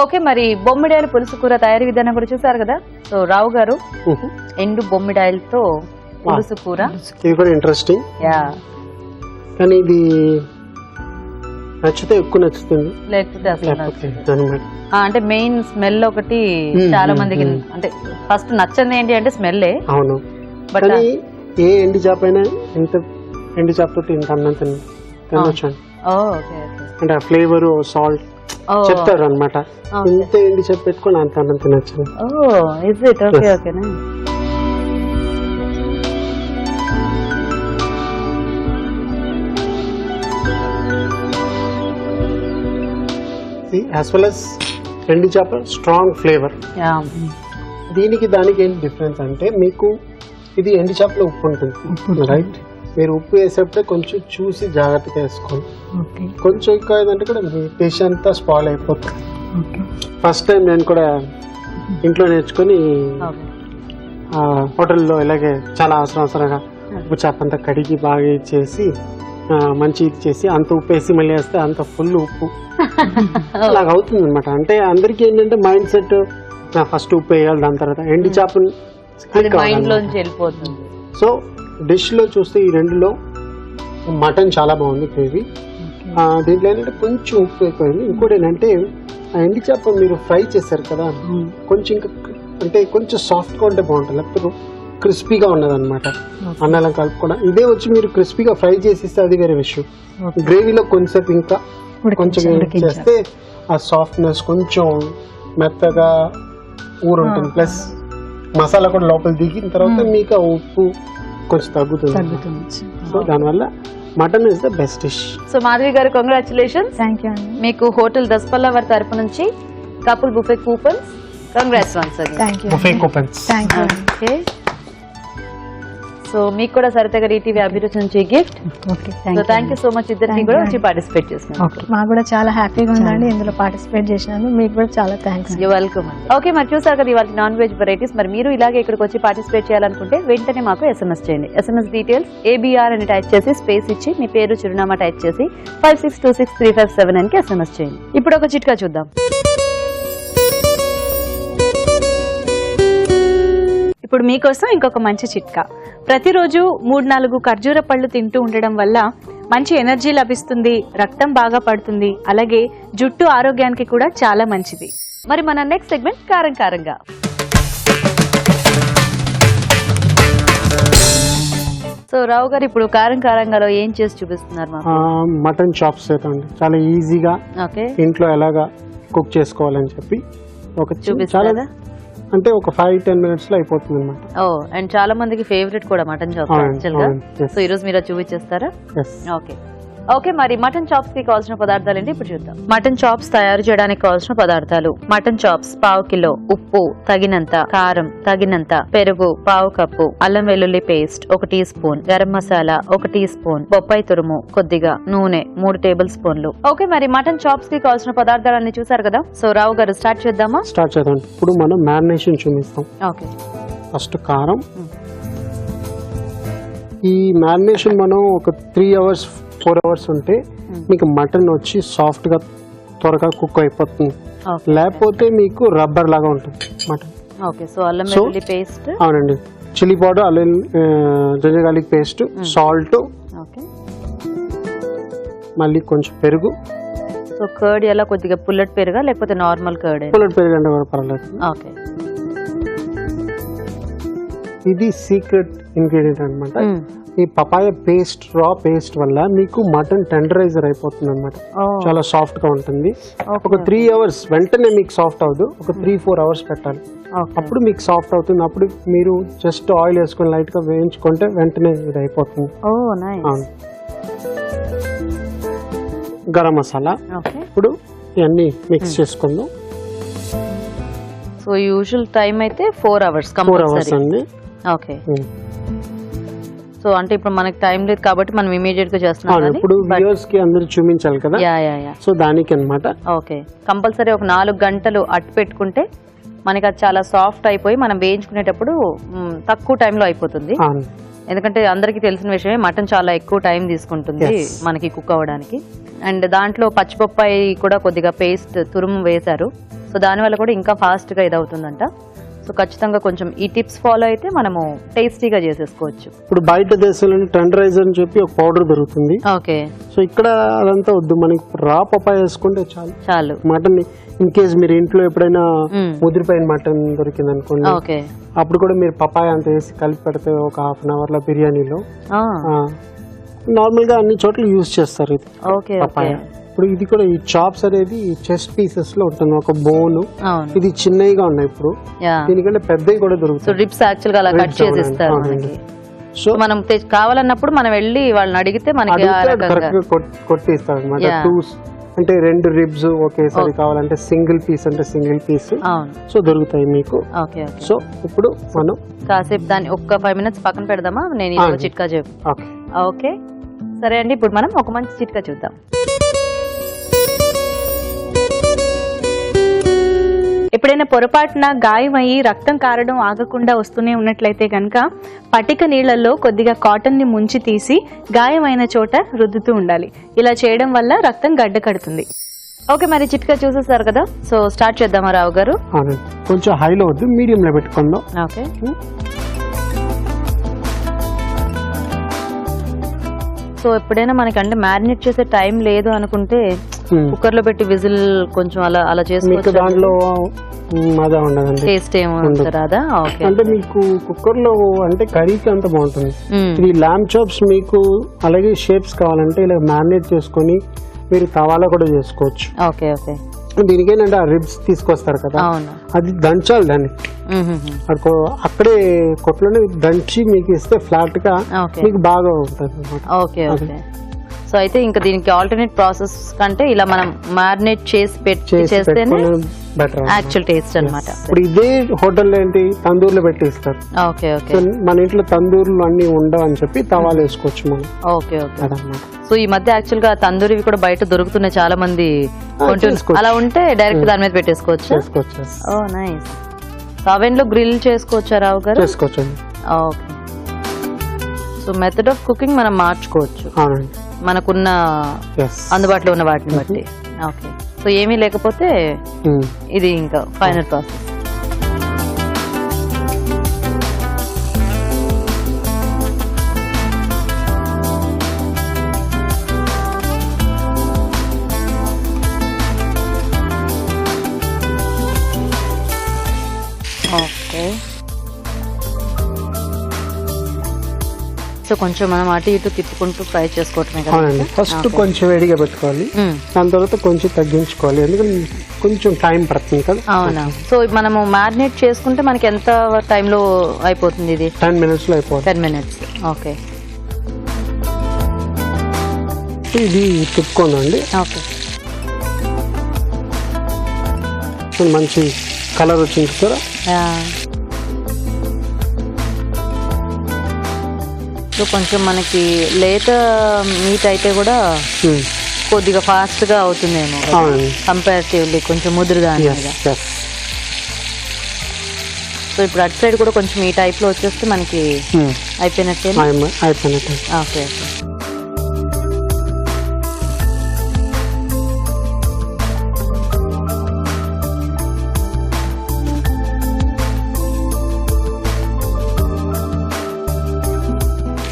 ఓకే, మరి బొమ్మిడాయల పులుసు కూర తయారీ విధానం కూడా చూసారు కదా. సో రావు గారు, ఎండు బొమ్మిడాయలతో పులుసు కూర, ఇది కూడా ఇంట్రెస్టింగ్. కానీ ఇది నచ్చితే ఎక్కువ నచ్చుతుంది, లేకపోతే అసలు అంటే మెయిన్ స్మెల్ ఒకటి చాలా మందికి, అంటే ఫస్ట్ నచ్చంది ఏంటి అంటే స్మెల్లే. అవును, బట్ ఏ ఎండి చేప అయినా ఎంత ఎండి చేపతో ఇంత అన్నం తినొచ్చు. అంటే ఆ ఫ్లేవర్, సాల్ట్ చెప్తారు అనమాట. ఇంత ఎండి చేప పెట్టుకొని అంత అన్నం తినొచ్చు. యాజ్ వెల్ as ఎండి చేప స్ట్రాంగ్ ఫ్లేవర్. దీనికి దానికి ఏంటి డిఫరెన్స్ అంటే, మీకు ఇది ఎండి చేపలో ఉప్పు ఉంటుంది రైట్, మీరు ఉప్పు వేసేప్పుడే కొంచెం చూసి జాగ్రత్తగా వేసుకోండి. ఓకే కొంచెం ఎక్కువ అయిందంటే కూడా మీ డిష్ అంతా స్పాయిల్ అయిపోతుంది. ఓకే ఫస్ట్ టైం నేను కూడా ఇంట్లో నేర్చుకుని హోటల్లో ఇలాగే చాలా అవసరంగా ఉప్పు చేప అంతా కడిగి బాగా ఇచ్చేసి మంచి ఇచ్చేసి అంత ఉప్పు వేసి మళ్ళీ వేస్తే అంత ఫుల్ ఉప్పు అలాగ అవుతుంది అనమాట. అంటే అందరికీ ఏంటంటే మైండ్ సెట్ ఫస్ట్ ఉప్పు వేయాలి, దాని తర్వాత ఎండి చేపని మైండ్ లోంచి వెళ్ళిపోతుంది. సో డిష్ లో చూస్తే ఈ రెండులో మటన్ చాలా బాగుంది గ్రేవీ. దీంట్లో ఏంటంటే కొంచెం ఉప్పు ఎక్కువైంది. ఇంకోటి ఏంటంటే ఆ ఎండి చేప మీరు ఫ్రై చేశారు కదా, కొంచెం ఇంకా అంటే కొంచెం సాఫ్ట్గా ఉంటే బాగుంటుంది, లేకపోతే క్రిస్పీగా ఉన్నదన్నమాట. అన్నం కలుపుకోవడం ఇదే వచ్చి మీరు క్రిస్పీగా ఫ్రై చేసిస్తే అది వేరే విషయం. గ్రేవీలో కొంచెంసేపు ఇంకా కొంచెం చేస్తే ఆ సాఫ్ట్నెస్ కొంచెం మెత్తగా ఊరుంటుంది, ప్లస్ మసాలా కూడా లోపల దిగిన తర్వాత మీకు ఆ ఉప్పు కొంచెం తగ్గుతుంది. సో దానివల్ల mutton is the best dish. So Madhavi గారు కంగ్రాచులేషన్స్. థ్యాంక్ యూ అండి. మీకు హోటల్ దస్పల్లా వారి తరపు నుంచి couple buffet coupons. Congrats once again. Thank you buffet coupons. Thank you. Okay, so మీకు కూడా సరితగ ఈటీవీ అభిరుచి నుంచి gift. Okay so thank you so much ఇద్దరికి కూడా వచ్చి పార్టిసిపేట్ చేస్తున్నారు. ఓకే మాకు కూడా చాలా హ్యాపీగా ఉందండి ఇందులో పార్టిసిపేట్ చేసినందుకు. మీకు కూడా చాలా థ్యాంక్స్. You welcome. ఓకే, మరి చూసారు కదా ఇవాళ నాన్ వెజ్ వెరైటీస్. మరి మీరు ఇలాగే ఇక్కడికి వచ్చి పార్టిసిపేట్ చేయాలనుకుంటే వెంటనే మాకు SMS చేయండి. SMS డీటెయిల్స్ ABR అని టైప్ చేసి స్పేస్ ఇచ్చి మీ పేరు చిరునామా టైప్ చేసి 56263579 కి SMS చేయండి. ఇప్పుడు ఒక చిట్కా చూద్దాం. ఇప్పుడు మీకోసం ఇంకొక మంచి చిట్కా. ప్రతిరోజు 3-4 ఖర్జూర పళ్ళు తింటూ ఉండడం వల్ల మంచి ఎనర్జీ లభిస్తుంది, రక్తం బాగా పడుతుంది, అలాగే జుట్టు ఆరోగ్యానికి కూడా చాలా మంచిది. మరి మన నెక్స్ట్ సెగ్మెంట్ కారం కారంగా. సో రావు గారు ఇప్పుడు కారం కారంగాలో ఏం చేసి చూపిస్తున్నారు మాకు? మటన్ చాప్స్ అయితే చాలా ఈజీగా ఓకే ఇంట్లో ఎలాగా కుక్ చేసుకోవాలని చెప్పి ఒక చాలా చూపిస్తారా? అంటే ఒక 5-10 minutes లో అయిపోతుంది అనమాట. ఓ, అండ్ చాలా మందికి ఫేవరెట్ కూడా మటన్ చాప్స్ యాక్చువల్ గా. yes. సో ఈ రోజు మీరు చూపించేస్తారా? ఎస్. ఓకే ఓకే, మరి మటన్ చాప్స్ కి కావాల్సిన పదార్థాలు ఏంటి ఇప్పుడు చూద్దాం. మటన్ చాప్స్ తయారు చేయడానికి కావాల్సిన పదార్థాలు: మటన్ చాప్స్ 1/2 కిలో, ఉప్పు తగినంత, కారం తగినంత, పెరుగు 1/2 కప్పు, అల్లం వెల్లుల్లి paste 1 teaspoon, garam masala 1 teaspoon, బొప్పాయి తురుము కొద్దిగా, నూనె 3 టేబుల్ స్పూన్లు. ఓకే, మరి మటన్ చాప్స్ కి కావాల్సిన పదార్థాలన్నీ చూసారు కదా. సో రావు గారు స్టార్ట్ చేద్దామా? స్టార్ట్ చేద్దాం. ఇప్పుడు మనం మ్యారినేషన్ చూపిస్తాం. ఓకే, ఫస్ట్ కారం. ఈ మ్యారినేషన్ మనం ఒక 3 hours 4 hours ఉంటే మీకు మటన్ వచ్చి సాఫ్ట్ గా త్వరగా కుక్ అయిపోతుంది. లేకపోతే మీకు రబ్బర్ లాగా ఉంటుంది మటన్. ఓకే, సో అల్లం వెల్లుల్లి పేస్ట్. అవునండి, చిల్లీ పౌడర్, అల్లం ginger garlic paste, salt, okay, మళ్ళీ కొంచెం పెరుగు. సో కర్డ్ ఎలా కొద్దిగా పుల్లటి పెరుగా లేకపోతే నార్మల్ కర్డ్? పుల్లటి పెరుగు అంటే కూడా పర్వాలేదు. ఓకే, ఇది సీక్రెట్ ఇంగ్రీడియంట్ అన్నమాట. ఈ పపాయ పేస్ట్, రా పేస్ట్ వల్ల మీకు మటన్ టెండరైజర్ అయిపోతుంది అనమాట. చాలా సాఫ్ట్ గా ఉంటుంది. ఒక 3 hours వెంటనే మీకు సాఫ్ట్ అవ్వదు, ఒక 3-4 hours పెట్టాలి. అప్పుడు మీకు సాఫ్ట్ అవుతుంది. అప్పుడు మీరు జస్ట్ ఆయిల్ వేసుకొని లైట్ గా వేయించుకుంటే వెంటనే ఇది అయిపోతుంది. గరం మసాలా. ఇప్పుడు ఇవన్నీ మిక్స్ చేసుకుందాం. సో యూజువల్ టైం అయితే 4 hours 4 hours అండి. ఓకే, సో అంటే ఇప్పుడు మనకి టైం లేదు కాబట్టి మనం ఇమీడియట్ గా చేస్తున్నాం. ఇప్పుడు వ్యూవర్స్ కి అందరూ చూపించాలి కదా. సో దానికి అన్నమాట. ఓకే, కంపల్సరీ ఒక 4 గంటలు అట్టు పెట్టుకుంటే మనకి అది చాలా సాఫ్ట్ అయిపోయి మనం వేయించుకునేటప్పుడు తక్కువ టైంలో అయిపోతుంది. ఎందుకంటే అందరికీ తెలిసిన విషయమే మటన్ చాలా ఎక్కువ టైం తీసుకుంటుంది మనకి కుక్ అవ్వడానికి. అండ్ దాంట్లో పచ్చిపప్పాయి కూడా కొద్దిగా పేస్ట్ తురుము వేశారు. సో దానివల్ల కూడా ఇంకా ఫాస్ట్ గా ఇది అవుతుందంట. సో ఖచ్చితంగా కొంచెం ఈ టిప్స్ ఫాలో అయితే మనము టేస్టీగా చేసేసుకోవచ్చు. ఇప్పుడు బయట దేశాల్లో టెండరైజర్ అని చెప్పి ఒక పౌడర్ దొరుకుతుంది. ఓకే, సో ఇక్కడ అదంతా వద్దు, మనకి రా పపాయ వేసుకుంటే చాలు. మటన్ ఇన్ కేస్ మీరు ఇంట్లో ఎప్పుడైనా ముదిరిపోయిన మటన్ దొరికింది అనుకోండి, అప్పుడు కూడా మీరు పపాయ అంత వేసి కలిపి పెడితే ఒక 1/2 hour లో బిర్యానీలో నార్మల్ గా అన్ని చోట్ల యూజ్ చేస్తారు ఇది పపాయ. ఇప్పుడు ఇది కూడా ఈ చాప్స్ అనేది చెస్ట్ పీసెస్ లో ఉంటుంది, ఒక బోన్. ఇది చిన్నగా ఉన్నాయి, ఇప్పుడు దీనికంటే పెద్దవి కూడా దొరుకుతాయి. రిబ్స్ యాక్చువల్ గా అలా కట్ చేసి ఇస్తారు మనకి. సో మనం కావాలన్నప్పుడు మనం వెళ్ళి వాళ్ళని అడిగితే మనకి కొట్టి ఇస్తారు అనమాట. అంటే 2 ribs ఒకేసారి కావాలంటే సింగిల్ పీస్ అంటే సింగిల్ పీస్ సో దొరుకుతాయి మీకు. సో ఇప్పుడు మనం కాసేపు దాన్ని ఒక్క 5 minutes పక్కన పెడదామా? నేను చిట్కా చెప్పు. ఓకే. ఓకే సరే అండి, ఇప్పుడు మనం ఒక మంచి చిట్కా చూద్దాం. ఎప్పుడైనా పొరపాటున గాయమయ్యి రక్తం కారడం ఆగకుండా వస్తూనే ఉన్నట్లయితే కనుక పటిక నీళ్లలో కొద్దిగా కాటన్ ని ముంచి తీసి గాయమైన చోట రుద్దుతూ ఉండాలి. ఇలా చేయడం వల్ల రక్తం గడ్డ కడుతుంది. ఓకే, మరి చిట్కా చూసేసారు కదా, సో స్టార్ట్ చేద్దామా రావు గారు? కొంచెం హైలో వద్దు, మీడియంలో పెట్టుకుందాం. ఓకే. సో ఎప్పుడైనా మనకంటే మ్యారినేట్ చేసే టైం లేదు అనుకుంటే కుక్కర్ లో పెట్టి విజిల్ కొంచెం అలా అలా చేసుకోవచ్చు. దాంట్లో మజా ఉండదండి, టేస్ట్ ఏమో రాదా? ఓకే. అంటే మీకు కుక్కర్ లో అంటే కర్రీకి అంత బాగుంటుంది. ఇది ల్యాంబ్ చాప్స్ మీకు అలాగే షేప్స్ కావాలంటే ఇలా మ్యారినేట్ చేసుకొని మీరు తవాలా కూడా చేసుకోవచ్చు. Okay okay. దీనికి ఏంటంటే ఆ రిబ్స్ తీసుకొస్తారు కదా, అది దంచాలి దాన్ని, అక్కడే కొట్లోనే దంచి మీకు ఇస్తే ఫ్లాట్ గా మీకు బాగా ఉంటుంది. Okay okay. సో అయితే ఇంకా దీనికి ఆల్టర్నేట్ ప్రాసెస్ కంటే ఇలా మనం మ్యారినేట్ చేసి చేస్తేనే బెటర్ యాక్చువల్ టేస్ట్ అన్నమాట. ఇప్పుడు ఇదే హోటల్ ఏంటి తందూరులో పెట్టి ఇస్తారు. Okay okay. మన ఇంట్లో తందూరులు అన్ని ఉండవు అని చెప్పి తవాలు వేసుకోవచ్చు మనం. ఓకే ఓకే అదనమాట. సో ఈ మధ్య యాక్చువల్ గా తందూరివి కూడా బయట దొరుకుతున్నాయి, చాలా మంది అలా ఉంటే డైరెక్ట్ దాని మీద పెట్టేసుకోవచ్చు. ఓ నైస్. అవెన్ లో గ్రిల్ చేసుకోవచ్చా రావు గారు? చేసుకోవచ్చు. Okay. So method of cooking మనం మార్చుకోవచ్చు మనకున్న అందుబాటులో ఉన్న వాటిని బట్టి. ఓకే. సో ఏమీ లేకపోతే ఇది ఇంకా ఫైనల్ ప్రాసెస్. ఓకే. సో కొంచెం మనం అటు ఇటు తిప్పుకుంటూ ఫ్రై చేసుకోవటమే కదా. ఫస్ట్ కొంచెం వేడిగా పెట్టుకోవాలి, దాని తర్వాత కొంచెం తగ్గించుకోవాలి, ఎందుకంటే కొంచెం టైం పడుతుంది కదా. అవునా. సో మనము మ్యారినేట్ చేసుకుంటే మనకి ఎంత టైంలో అయిపోతుంది ఇది? 10 minutes లో అయిపోతుంది. 10 minutes. ఓకే. ఇది తిప్పుకోండి. ఓకే. మంచి కలర్ వచ్చింది కదా. సో కొంచెం మనకి లేత మీట్ అయితే కూడా కొద్దిగా ఫాస్ట్ గా అవుతుందేమో కంపారిటివ్లీ కొంచెం ముదురు దాని మీద. సో ఇప్పుడు అటు సైడ్ కూడా కొంచెం ఈ టైప్ లో వచ్చేస్తే మనకి అయిపోయినట్టే. Okay okay.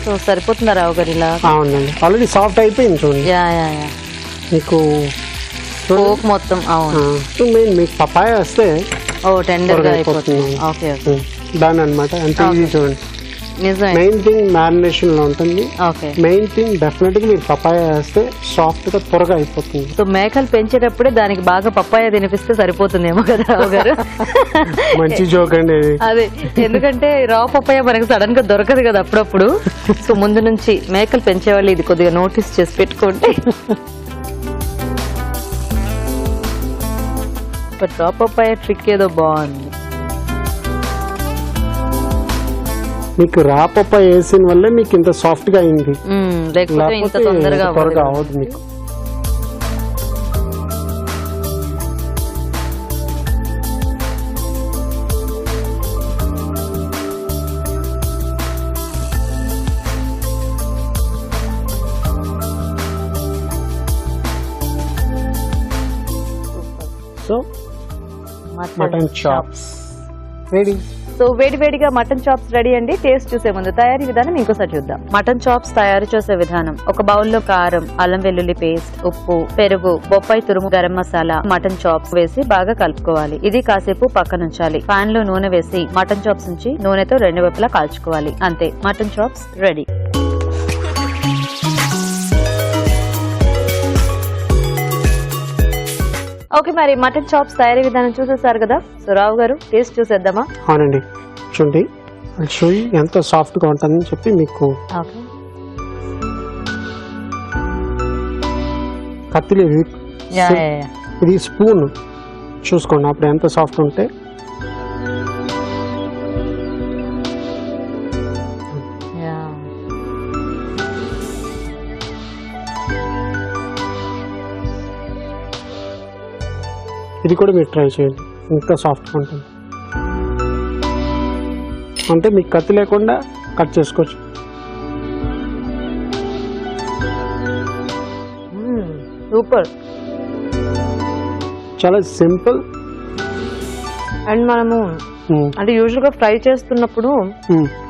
సో సరిపోతుందా రావు గారు ఇలా? అవునండి, ఆల్రెడీ సాఫ్ట్ అయిపోయింది చూడండి. Yeah yeah yeah. మీకు పోక్ మొత్తం. అవును. మీకు పపాయ వస్తే టెండర్ గా అయిపోతుంది. Okay okay. దాని అనమాట అంత ఈజీ చూడండి. నిజమే. మెయిన్ థింగ్ మ్యారినేషన్ లో ఉంటుంది. ఓకే. మెయిన్ థింగ్ డెఫినెట్ గా మీరు పపాయ వేస్తే సాఫ్ట్ గా త్వరగా అయిపోతుంది. సో మేకలు పెంచేటప్పుడే దానికి బాగా పప్పాయ తినిపిస్తే సరిపోతుందేమో కదా రావు గారు? మంచి జోక్ అండి అదే, ఎందుకంటే రా పప్పాయ మనకు సడన్ గా దొరకదు కదా అప్పుడప్పుడు. సో ముందు నుంచి మేకలు పెంచేవాళ్ళు ఇది కొద్దిగా నోటీస్ చేసి పెట్టుకోండి. బట్ రా పప్పాయ ట్రిక్ ఏదో బాగుంది. మీకు రా పప్పాయ వేసిన వల్లే మీకు ఇంత సాఫ్ట్ గా అయింది, లేకపోతే ఇంత తొందరగా అవ్వదు మీకు. So mutton chops ready. So వేడివేడిగా మటన్ చాప్స్ రెడీ అండి. టేస్ట్ చూసే ముందు తయారీ విధానం ఇంకోసారి చూద్దాం. మటన్ చాప్స్ తయారు చేసే విధానం: ఒక బౌల్లో కారం, అల్లం వెల్లుల్లి పేస్ట్, ఉప్పు, పెరుగు, బొప్పాయి తురుము, గరం మసాలా, మటన్ చాప్స్ వేసి బాగా కలుపుకోవాలి. ఇది కాసేపు పక్కనుంచాలి. పాన్ లో నూనె వేసి మటన్ చాప్స్ ఉంచి నూనెతో 2 వైపులా కాల్చుకోవాలి. అంతే, మటన్ చాప్స్ రెడీ. ఓకే, మరి మటన్ చాప్స్ తయారీ విధానం చూసేసారు కదా. సో రావు గారు టేస్ట్ చూసేద్దామా? అవునండి, చూడండి ఎంత సాఫ్ట్ గా ఉంటుందని చెప్పి మీకు కత్తి లేదు, ఇది స్పూన్ చూసుకోండి అప్పుడు ఎంత సాఫ్ట్ ఉంటే. ఇది కూడా మీరు ట్రై చేయండి, ఇంకా సాఫ్ట్గా ఉంటుంది. అంటే మీకు కత్తి లేకుండా కట్ చేసుకోవచ్చు. సూపర్. చాలా సింపుల్. అండ్ మనము అంటే యూజువల్ గా ఫ్రై చేస్తున్నప్పుడు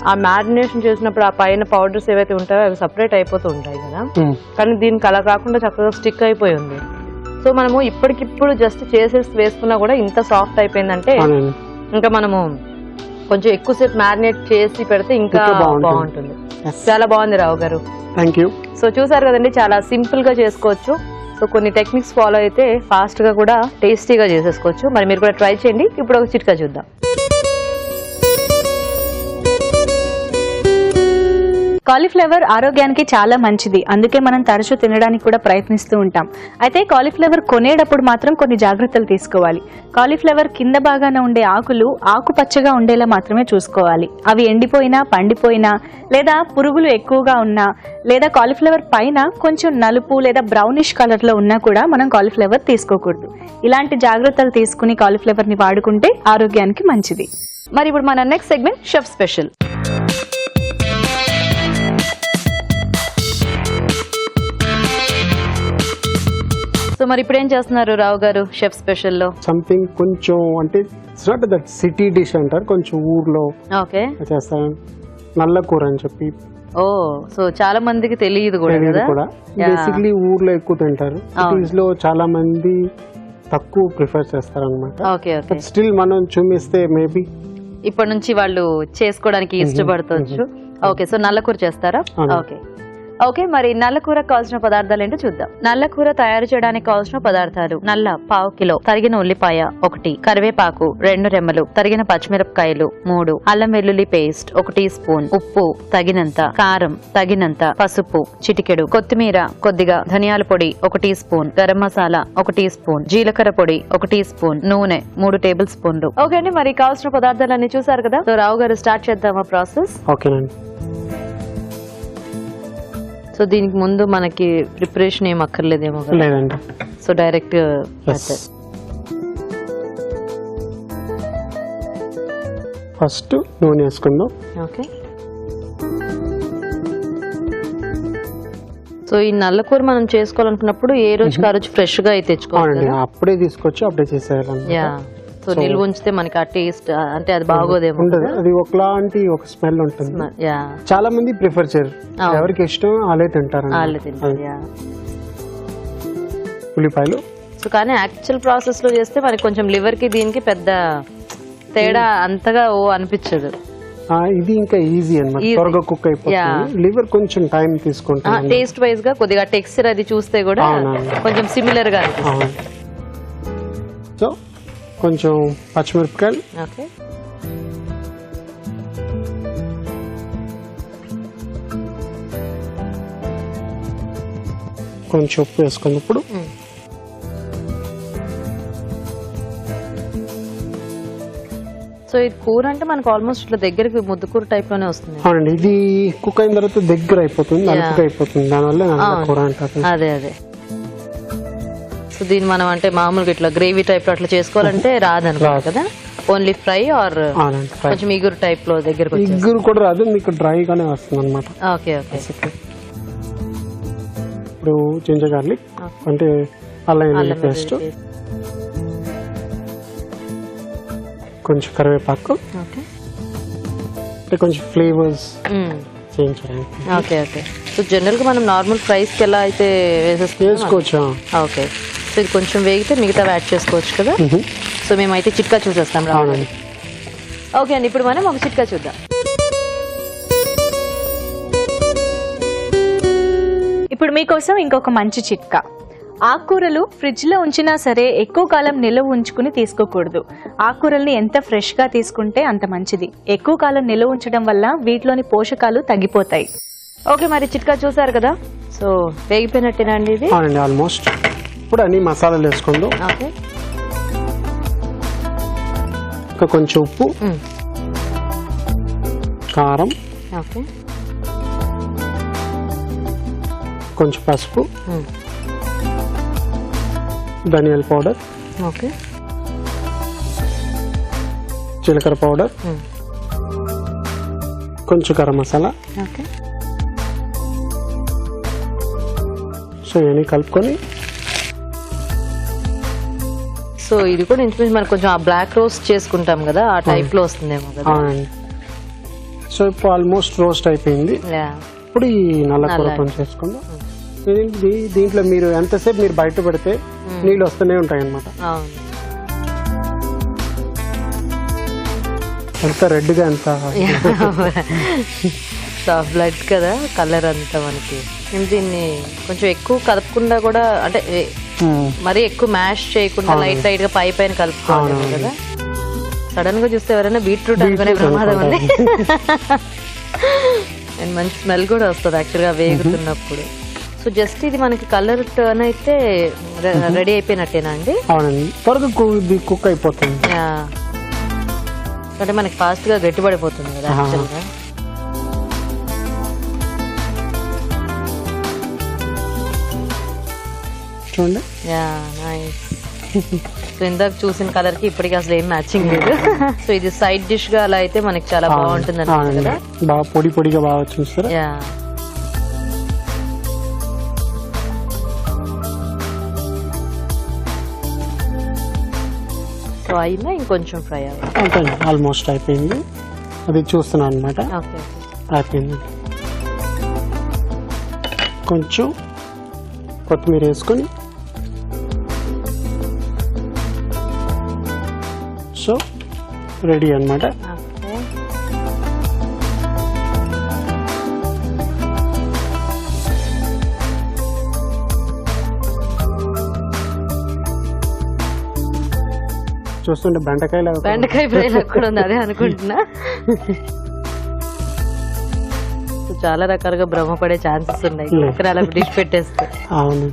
ఆ మ్యారినేషన్ చేసినప్పుడు ఆ పైన పౌడర్స్ ఏవైతే ఉంటాయో అవి సపరేట్ అయిపోతూ ఉంటాయి కదా, కానీ దీనికి అలా కాకుండా చక్కగా స్టిక్ అయిపోయి ఉంది. సో మనము ఇప్పటికిప్పుడు జస్ట్ చేసేసి వేసుకున్నా కూడా ఇంత సాఫ్ట్ అయిపోయిందంటే ఇంకా మనము కొంచెం ఎక్కువసేపు మ్యారినేట్ చేసి పెడితే ఇంకా బాగుంటుంది. చాలా బాగుంది రావు గారు. Thank you. సో చూసారు కదండి, చాలా సింపుల్ గా చేసుకోవచ్చు. సో కొన్ని టెక్నిక్స్ ఫాలో అయితే ఫాస్ట్ గా కూడా టేస్టీగా చేసేసుకోవచ్చు. మరి మీరు కూడా ట్రై చేయండి. ఇప్పుడు ఒక చిట్కా చూద్దాం. కాలీఫ్లవర్ ఆరోగ్యానికి చాలా మంచిది, అందుకే మనం తరచూ తినడానికి కూడా ప్రయత్నిస్తూ ఉంటాం. అయితే కాలీఫ్లవర్ కొనేటప్పుడు మాత్రం కొన్ని జాగ్రత్తలు తీసుకోవాలి. కాలీఫ్లవర్ కింద భాగాన ఉండే ఆకులు ఆకుపచ్చగా ఉండేలా మాత్రమే చూసుకోవాలి. అవి ఎండిపోయినా, పండిపోయినా, లేదా పురుగులు ఎక్కువగా ఉన్నా, లేదా కాలీఫ్లవర్ పైన కొంచెం నలుపు లేదా బ్రౌనిష్ కలర్ లో ఉన్నా కూడా మనం కాలీఫ్లవర్ తీసుకోకూడదు. ఇలాంటి జాగ్రత్తలు తీసుకుని కాలీఫ్లవర్ ని వాడుకుంటే ఆరోగ్యానికి మంచిది. మరి ఇప్పుడు మన next segment chef special. So మరి ఇప్పుడు ఏం చేస్తున్నారు రావు గారు షెఫ్ స్పెషల్ లో? సంథింగ్ కొంచెం అంటే it's not that city dish అంటారు, కొంచెం ఊర్లో ఓకే చేస్తాను. నల్ల కూర అని చెప్పి. ఓ, సో చాలా మందికి తెలియదు కూడా. బేసిక్లీ ఊర్లో ఎక్కువ తింటారు, సిటీస్ లో చాలా మంది తక్కువ ప్రిఫర్ చేస్తారు అనమాట. Okay okay. స్టిల్ మనం చూపిస్తే మేబీ ఇప్పటి నుంచి వాళ్ళు చేసుకోవడానికి ఇష్టపడవచ్చు. ఓకే, సో నల్ల కూర చేస్తారా? Okay okay. మరి నల్ల కూర కావాల్సిన పదార్థాలు ఏంటో చూద్దాం. నల్ల కూర తయారు చేయడానికి కావాల్సిన పదార్థాలు: నల్ల పావు కిలో, తరిగిన ఉల్లిపాయ 1, కరివేపాకు 2 రెమ్మలు, తరిగిన పచ్చిమిరపకాయలు 3, అల్లం వెల్లుల్లి పేస్ట్ 1 టీ స్పూన్, ఉప్పు తగినంత, కారం తగినంత, పసుపు చిటికెడు, కొత్తిమీర కొద్దిగా, ధనియాల పొడి 1 teaspoon, garam masala 1 teaspoon, జీలకర్ర పొడి 1 టీ స్పూన్, నూనె 3 టేబుల్ స్పూన్లు. ఓకే అండి, మరి కావాల్సిన పదార్థాలన్నీ చూసారు కదా. సో రావు గారు స్టార్ట్ చేద్దామా ప్రాసెస్? ఓకేనండి. సో దీనికి ముందు మనకి ప్రిపరేషన్ ఏం అక్కర్లేదేమో కదా? లేదండి. సో డైరెక్ట్ ఫస్ట్ నూనె వేసుకుందాం. ఓకే. సో ఈ నల్ల కూర మనం చేసుకోవాలనుకున్నప్పుడు ఏ రోజుకి ఆ రోజు ఫ్రెష్ గా అయితే తెచ్చుకోవాలి. అప్పుడే తీసుకొచ్చి అప్పుడే చేసేయాలి. సో నిల్వ ఉంచితే మనకి ఆ టేస్ట్ అంటే అది బాగోదేమో. అది ఒకలాంటి ఒక స్మెల్ ఉంటుంది. చాలా మంది ప్రిఫర్ చేయరు, ఎవరికి ఇష్టం వాళ్ళే తింటారు. ఉల్లిపాయలు. సో కానీ యాక్చువల్ ప్రాసెస్ లో చేస్తే మనకి కొంచెం లివర్ కి దీనికి పెద్ద తేడా అంతగా అనిపించదు. ఇది ఇంకా ఈజీ అన్నమాట, త్వరగా కుక్ అయిపోతుంది. లివర్ కొంచెం టైం తీసుకుంటుంది. టేస్ట్ వైజ్ గా కొద్దిగా టెక్స్చర్ అది చూస్తే కూడా కొంచెం సిమిలర్ గా అనిపిస్తుంది. సో కొంచెం పచ్చిమిరపకాయలు, ఓకే, కొంచెం ఉప్పు వేసుకున్నప్పుడు సో ఇది కూర అంటే మనకు ఆల్మోస్ట్ ఇట్లా దగ్గరికి ముద్ద కూర టైప్ లోనే వస్తుంది. అవునండి, ఇది కుక్ అయిన తర్వాత దగ్గర అయిపోతుంది, నలుపుగా అయిపోతుంది, దానివల్ల కూర అంటారు. అదే అదే. సో దీన్ని మనం అంటే మామూలుగా ఇట్లా గ్రేవీ టైప్ లో అట్లా చేసుకోవాలంటే రాదనుకో కదా, ఓన్లీ ఫ్రై ఆర్ కొంచెం ఇగురు టైప్ లో దగ్గరకు. ఇగురు కూడా రాదు, మీకు డ్రై గానే వస్తుంది అనమాట. Okay okay. ఇప్పుడు జింజర్ గార్లిక్ అంటే అల్లం వెల్లుల్లి పేస్ట్, కొంచెం కరివేపాకు, అంటే కొంచెం ఫ్లేవర్స్ చేయించడానికి. Okay okay. సో జనరల్ గా మనం నార్మల్ ఫ్రైస్ కి ఎలా అయితే వేసుకోవచ్చు. ఓకే. సో ఇది కొంచెం వేగితే మిగతా యాడ్ చేసుకోవచ్చు కదా. సో మేమైతే చిట్కా చూసేస్తాం రావాలి. ఓకే అండి, ఇప్పుడు మనం ఒక చిట్కా చూద్దాం. ఇప్పుడు మీకోసం ఇంకొక మంచి చిట్కా. ఆకుకూరలు ఫ్రిడ్జ్ లో ఉంచినా సరే ఎక్కువ కాలం నిల్వ ఉంచుకుని తీసుకోకూడదు. ఆకుకూరల్ని ఎంత ఫ్రెష్ గా తీసుకుంటే అంత మంచిది. ఎక్కువ కాలం నిల్వ ఉంచడం వల్ల వీటిలోని పోషకాలు తగ్గిపోతాయి. ఓకే, మరి చిట్కా చూసారు కదా. సో వేగిపోయినట్టేనా అండి ఇది? అవునండి, ఆల్మోస్ట్. ఇప్పుడు అన్ని మసాలాలు వేసుకుందాం. ఓకే. ఇంకా కొంచెం ఉప్పు, కారం, ఓకే, కొంచెం పసుపు, ధనియాల పౌడర్, ఓకే, జీలకర్ర పౌడర్, కొంచెం గరం మసాలా. సో ఇవన్నీ కలుపుకొని, సో ఇది కూడా ఇంచుమించు మనకు కొంచెం ఆ బ్లాక్ రోస్ట్ చేసుకుంటాం కదా ఆ టైప్ లో వస్తుందేమో కదా. అవునండి. సో ఇప్పుడు ఆల్మోస్ట్ రోస్ట్ అయిపోయింది. ఇప్పుడు ఈ నల్ల కూర చేసుకుందాం. దీంట్లో మీరు ఎంతసేపు మీరు బయట పెడితే నీళ్ళు వస్తూనే ఉంటాయి అన్నమాట. ఎంత రెడ్ గా ఎంత సాఫ్ట్ బ్లడ్ కదా కలర్ అంతా మనకి. దీన్ని కొంచెం ఎక్కువ కదపకుండా కూడా, అంటే మరి ఎక్కువ మ్యాష్ చేయకుండా లైట్ లైట్ గా పైన కలుపుకోవాలి కదా. సడన్ గా చూస్తే ఎవరైనా బీట్రూట్ అనుకునే ప్రమాదం ఉంది. అండ్ మంచి స్మెల్ కూడా వస్తుంది యాక్చువల్గా వేగుతున్నప్పుడు. సో జస్ట్ ఇది మనకి కలర్ టర్న్ అయితే రెడీ అయిపోయినట్టేనా అండి? అవునండి, త్వరగా కుక్ అయిపోతుంది. అంటే మనకి ఫాస్ట్ గా గట్టిపడిపోతుంది కదా యాక్చువల్గా. చూడండి. సో ఇందాక చూసిన కలర్ కి ఇప్పటికి అసలు ఏం మ్యాచింగ్ లేదు. సో ఇది సైడ్ డిష్ గా అలా అయితే మనకి చాలా బాగుంటుంది అన్నమాట కదా. బాగా పొడి పొడిగా బాగా చూస్తారా. సో అయినా ఇంకొంచెం ఫ్రై అవ్వాలి. ఆల్మోస్ట్ అయిపోయింది. అది చూస్తున్నాను అనమాట. అయిపోయింది. కొంచెం కొత్తిమీర వేసుకొని, సో రెడీ అన్నమాట. చూస్తుంటే బెండకాయ ఫ్రై కూడా ఉంది, అదే అనుకుంటున్నా. చాలా రకాలుగా భ్రమపడే ఛాన్సెస్ ఉన్నాయి అలా డిష్ పెట్టేస్తే. అవును.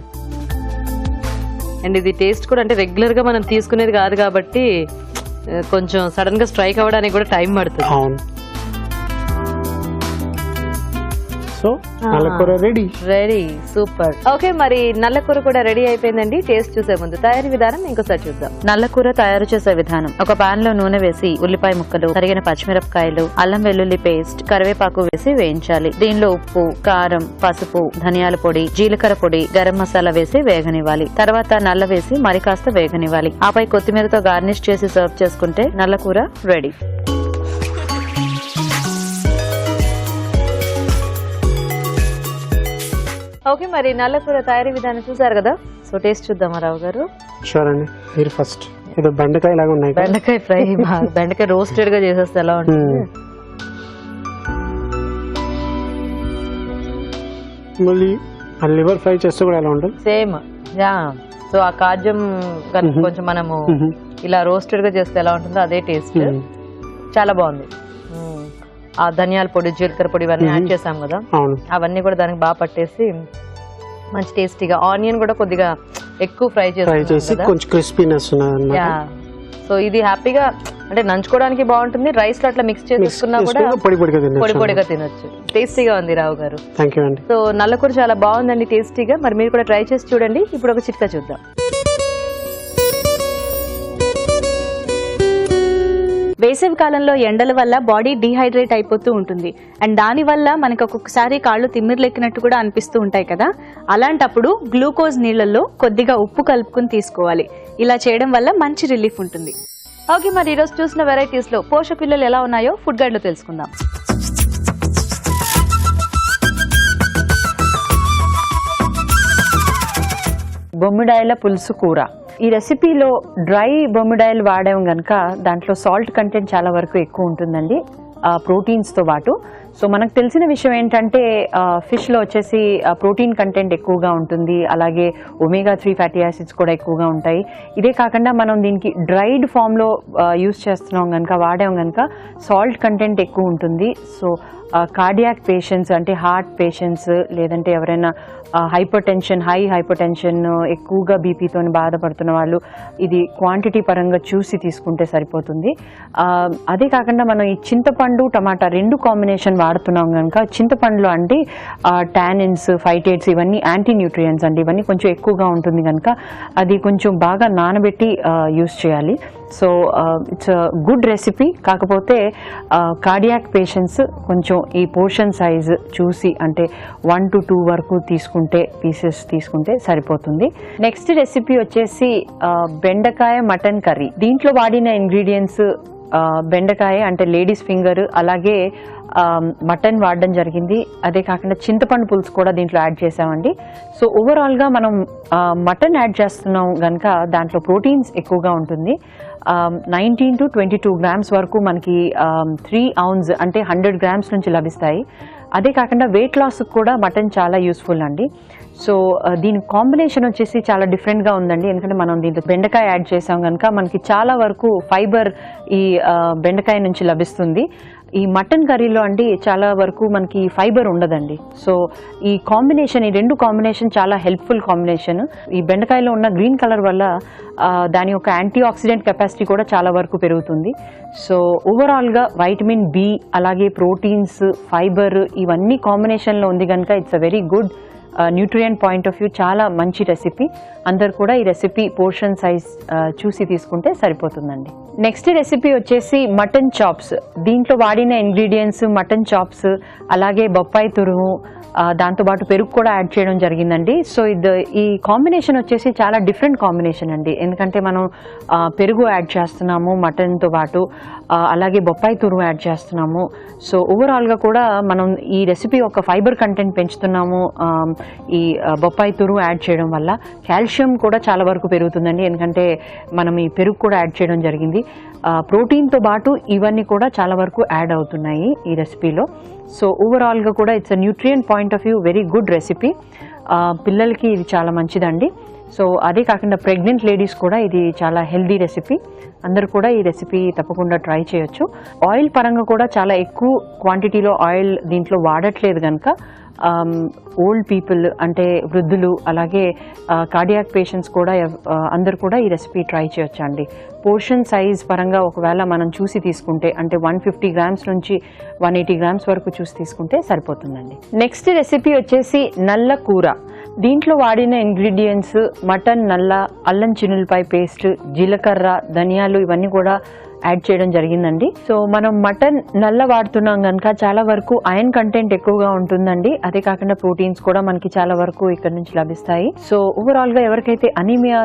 అండ్ ఇది టేస్ట్ కూడా అంటే రెగ్యులర్ గా మనం తీసుకునేది కాదు కాబట్టి కొంచెం సడన్ గా స్ట్రైక్ అవ్వడానికి కూడా టైం పడుతుంది. అవును. సో నల్లకూర రెడీ. సూపర్. ఓకే, మరి నల్లకూర కూడా రెడీ అయిపోయిందండి. టేస్ట్ చూసే ముందు తయారీ విధానం ఇంకోసారి చూద్దాం. నల్లకూర తయారు చేసే విధానం: ఒక పాన్ లో నూనె వేసి ఉల్లిపాయ ముక్కలు, తరిగిన పచ్చిమిరపకాయలు, అల్లం వెల్లుల్లి పేస్ట్, కరివేపాకు వేసి వేయించాలి. దీనిలో ఉప్పు, కారం, పసుపు, ధనియాల పొడి, జీలకర్ర పొడి, గరం మసాలా వేసి వేగనివ్వాలి. తర్వాత నల్ల వేసి మరి కాస్త వేగనివ్వాలి. ఆపై కొత్తిమీరతో గార్నిష్ చేసి సర్వ్ చేసుకుంటే నల్లకూర రెడీ. ఓకే, మరి నల్లకూర తయారీ విధానం చూసారు కదా. సో టేస్ట్ చూద్దామా రావు గారు? షూర్ అండి. మీరు ఫస్ట్ ఏదో బెండకాయ లాగా ఉన్నాయి. బెండకాయ ఫ్రై, బెండకాయ రోస్టెడ్ గా చేసేస్తే ఎలా ఉంటుంది? మళ్ళీ లివర్ ఫ్రై చేస్తే కూడా ఎలా ఉంటుంది? సేమ్. సో ఆ కాజం కొంచెం మనము ఇలా రోస్టెడ్ గా చేస్తే ఎలా ఉంటుందో అదే టేస్ట్. చాలా బాగుంది. ఆ ధనియాల పొడి, జీలకర్ర పొడి ఇవన్నీ యాడ్ చేసాం కదా, అవన్నీ కూడా దానికి బాగా పట్టేసి మంచి టేస్టీగా. ఆనియన్ కూడా కొద్దిగా ఎక్కువ ఫ్రై చేసి కొంచెం క్రిస్పీనెస్. సో ఇది హ్యాపీగా అంటే నంచుకోవడానికి బాగుంటుంది. రైస్ లో అట్లా మిక్స్ చేసుకున్నా కూడా పొడి పొడిగా తినొచ్చు. టేస్టీగా ఉంది రావు గారు. థ్యాంక్ యూ అండి. సో నల్లకూర చాలా బాగుందండి, టేస్టీగా. మరి మీరు కూడా ట్రై చేసి చూడండి. ఇప్పుడు ఒక చిట్కా చూద్దాం. వేసవి కాలంలో ఎండల వల్ల బాడీ డీహైడ్రేట్ అయిపోతూ ఉంటుంది. అండ్ దానివల్ల మనకు ఒక్కొక్కసారి కాళ్ళు తిమ్మిర్లెక్కినట్టు కూడా అనిపిస్తూ ఉంటాయి కదా. అలాంటప్పుడు గ్లూకోజ్ నీళ్లలో కొద్దిగా ఉప్పు కలుపుకుని తీసుకోవాలి. ఇలా చేయడం వల్ల మంచి రిలీఫ్ ఉంటుంది. ఓకే, మరి ఈరోజు చూసిన వెరైటీస్ లో పోషక విలువలు ఎలా ఉన్నాయో ఫుడ్ గైడ్ లో తెలుసుకుందాం. బొమ్మిడాయల పులుసు కూర. ఈ రెసిపీలో డ్రై బొమ్మిడాయలు వాడాం కనుక దాంట్లో సాల్ట్ కంటెంట్ చాలా వరకు ఎక్కువ ఉంటుందండి, ప్రోటీన్స్తో పాటు. సో మనకు తెలిసిన విషయం ఏంటంటే ఫిష్లో వచ్చేసి ప్రోటీన్ కంటెంట్ ఎక్కువగా ఉంటుంది, అలాగే ఒమేగా 3 ఫ్యాటీ యాసిడ్స్ కూడా ఎక్కువగా ఉంటాయి. ఇదే కాకుండా మనం దీనికి డ్రైడ్ ఫామ్లో యూస్ చేస్తున్నాం కనుక, వాడాం కనుక సాల్ట్ కంటెంట్ ఎక్కువ ఉంటుంది. సో కార్డియాక్ పేషెంట్స్ అంటే హార్ట్ పేషెంట్స్, లేదంటే ఎవరైనా హై హైపర్ టెన్షన్ ఎక్కువగా బీపీతో బాధపడుతున్న వాళ్ళు ఇది క్వాంటిటీ పరంగా చూసి తీసుకుంటే సరిపోతుంది. అదే కాకుండా మనం ఈ చింతపండు, టమాటా 2 కాంబినేషన్ వాడుతున్నాం కనుక చింతపండులో అంటే టానిన్స్, ఫైటేట్స్ ఇవన్నీ యాంటీ న్యూట్రియంట్స్ అండి, ఇవన్నీ కొంచెం ఎక్కువగా ఉంటుంది కనుక అది కొంచెం బాగా నానబెట్టి యూస్ చేయాలి. So it's good recipe. కాకపోతే కార్డియాక్ పేషెంట్స్ కొంచెం ఈ పోర్షన్ సైజ్ చూసి అంటే 1 to 2 వరకు పీసెస్ తీసుకుంటే సరిపోతుంది. నెక్స్ట్ రెసిపీ వచ్చేసి బెండకాయ మటన్ కర్రీ. దీంట్లో వాడిన ఇంగ్రీడియంట్స్ బెండకాయ అంటే లేడీస్ ఫింగర్, అలాగే మటన్ వాడడం జరిగింది. అదే కాకుండా చింతపండు పులుసు కూడా దీంట్లో యాడ్ చేసామండి. సో ఓవరాల్గా మనం మటన్ యాడ్ చేస్తున్నాం కనుక దాంట్లో ప్రోటీన్స్ ఎక్కువగా ఉంటుంది. 19 to 22 grams వరకు మనకి 3 ounce అంటే 100 grams నుంచి లభిస్తాయి. అదే కాకుండా వెయిట్ లాస్ కూడా మటన్ చాలా యూస్ఫుల్ అండి. సో దీని కాంబినేషన్ వచ్చేసి చాలా డిఫరెంట్గా ఉందండి. ఎందుకంటే మనం దీంట్లో బెండకాయ యాడ్ చేసాం కనుక మనకి చాలా వరకు ఫైబర్ ఈ బెండకాయ నుంచి లభిస్తుంది. ఈ మటన్ కర్రీలో అండి చాలా వరకు మనకి ఫైబర్ ఉండదండి. సో ఈ కాంబినేషన్, ఈ రెండు కాంబినేషన్ చాలా హెల్ప్ఫుల్ కాంబినేషన్. ఈ బెండకాయలో ఉన్న గ్రీన్ కలర్ వల్ల దాని యొక్క యాంటీ ఆక్సిడెంట్ కెపాసిటీ కూడా చాలా వరకు పెరుగుతుంది. సో ఓవరాల్గా వైటమిన్ బి, అలాగే ప్రోటీన్స్, ఫైబర్ ఇవన్నీ కాంబినేషన్లో ఉంది కనుక it's a very good nutrient point of view చాలా మంచి రెసిపీ. అందరు కూడా ఈ రెసిపీ పోర్షన్ సైజ్ చూసి తీసుకుంటే సరిపోతుందండి. నెక్స్ట్ రెసిపీ వచ్చేసి మటన్ చాప్స్. దీంట్లో వాడిన ఇంగ్రీడియంట్స్ మటన్ చాప్స్, అలాగే బొప్పాయి తురుము, దాంతోపాటు పెరుగు కూడా యాడ్ చేయడం జరిగిందండి. సో ఈ కాంబినేషన్ వచ్చేసి చాలా డిఫరెంట్ కాంబినేషన్ అండి. ఎందుకంటే మనం పెరుగు యాడ్ చేస్తున్నాము మటన్తో పాటు, అలాగే బొప్పాయి తురుము యాడ్ చేస్తున్నాము. సో ఓవరాల్గా కూడా మనం ఈ రెసిపీ ఒక ఫైబర్ కంటెంట్ పెంచుతున్నాము. ఈ బొప్పాయి తురుము యాడ్ చేయడం వల్ల కాల్షియం కూడా చాలా వరకు పెరుగుతుందండి. ఎందుకంటే మనం ఈ పెరుగు కూడా యాడ్ చేయడం జరిగింది. ప్రోటీన్తో పాటు ఇవన్నీ కూడా చాలా వరకు యాడ్ అవుతున్నాయి ఈ రెసిపీలో. సో ఓవరాల్గా కూడా it's a nutrient point of view very good recipe. పిల్లలకి ఇది చాలా మంచిదండి. సో అదే కాకుండా ప్రెగ్నెంట్ లేడీస్ కూడా ఇది చాలా హెల్దీ రెసిపీ. అందరూ కూడా ఈ రెసిపీ తప్పకుండా ట్రై చేయొచ్చు. ఆయిల్ పరంగా కూడా చాలా ఎక్కువ క్వాంటిటీలో ఆయిల్ దీంట్లో వాడట్లేదు కనుక ఓల్డ్ పీపుల్ అంటే వృద్ధులు, అలాగే కార్డియాక్ పేషెంట్స్ కూడా అందరు కూడా ఈ రెసిపీ ట్రై చేయొచ్చు అండి. పోర్షన్ సైజ్ పరంగా ఒకవేళ మనం చూసి తీసుకుంటే అంటే 150 grams నుంచి 180 grams వరకు చూసి తీసుకుంటే సరిపోతుందండి. నెక్స్ట్ రెసిపీ వచ్చేసి నల్ల కూర. దీంట్లో వాడిన ఇంగ్రీడియంట్స్ మటన్ నల్ల, అల్లం చిన్నులపాయ పేస్ట్, జీలకర్ర, ధనియాలు ఇవన్నీ కూడా యాడ్ చేయడం జరిగిందండి. సో మనం మటన్ నల్ల వాడుతున్నాం కనుక చాలా వరకు ఐరన్ కంటెంట్ ఎక్కువగా ఉంటుందండి. అదే కాకుండా ప్రోటీన్స్ కూడా మనకి చాలా వరకు ఇక్కడ నుంచి లభిస్తాయి. సో ఓవరాల్ గా ఎవరికైతే అనీమియా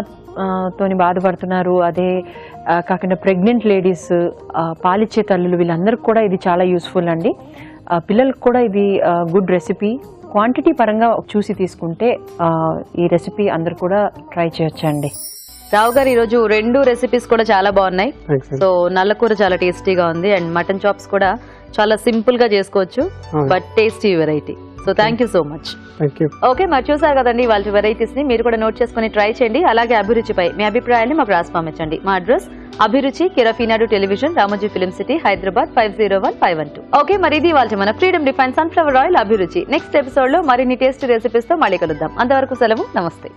తోని బాధపడుతున్నారు, అదే కాకుండా ప్రెగ్నెంట్ లేడీస్, పాలిచ్చే తల్లులు, వీళ్ళందరికీ కూడా ఇది చాలా యూస్ఫుల్ అండి. పిల్లలకు కూడా ఇది గుడ్ రెసిపీ. క్వాంటిటీ పరంగా చూసి తీసుకుంటే ఈ రెసిపీ అందరు కూడా ట్రై చేయొచ్చండి. రావు గారు ఈరోజు 2 రెసిపీస్ కూడా చాలా బాగున్నాయి. సో నల్లకూర చాలా టేస్టీగా ఉంది అండ్ మటన్ చాప్స్ కూడా చాలా సింపుల్ గా చేసుకోవచ్చు, but tasty variety. So thank you so much. Okay, మరి చూసారు కదండి వాళ్ళ వెరైటీస్ ని. మీరు కూడా నోట్ చేసుకుని ట్రై చేయండి. అలాగే అభిరుచిపై మీ అభిప్రాయాన్ని మాకు రాసి పంపించండి. మా అడ్రస్ అభిరుచి, కిరఫీనాడు television, Ramoji film city, Hyderabad 501512. Okay, మరి ఇది వాళ్ళ మన freedom refined sunflower oil Abhiruchi. Next episode లో మరిన్ని టేస్టీ రెసిపీస్ తో మళ్ళీ కలుద్దాం. అంతవరకు సెలవు, నమస్తే.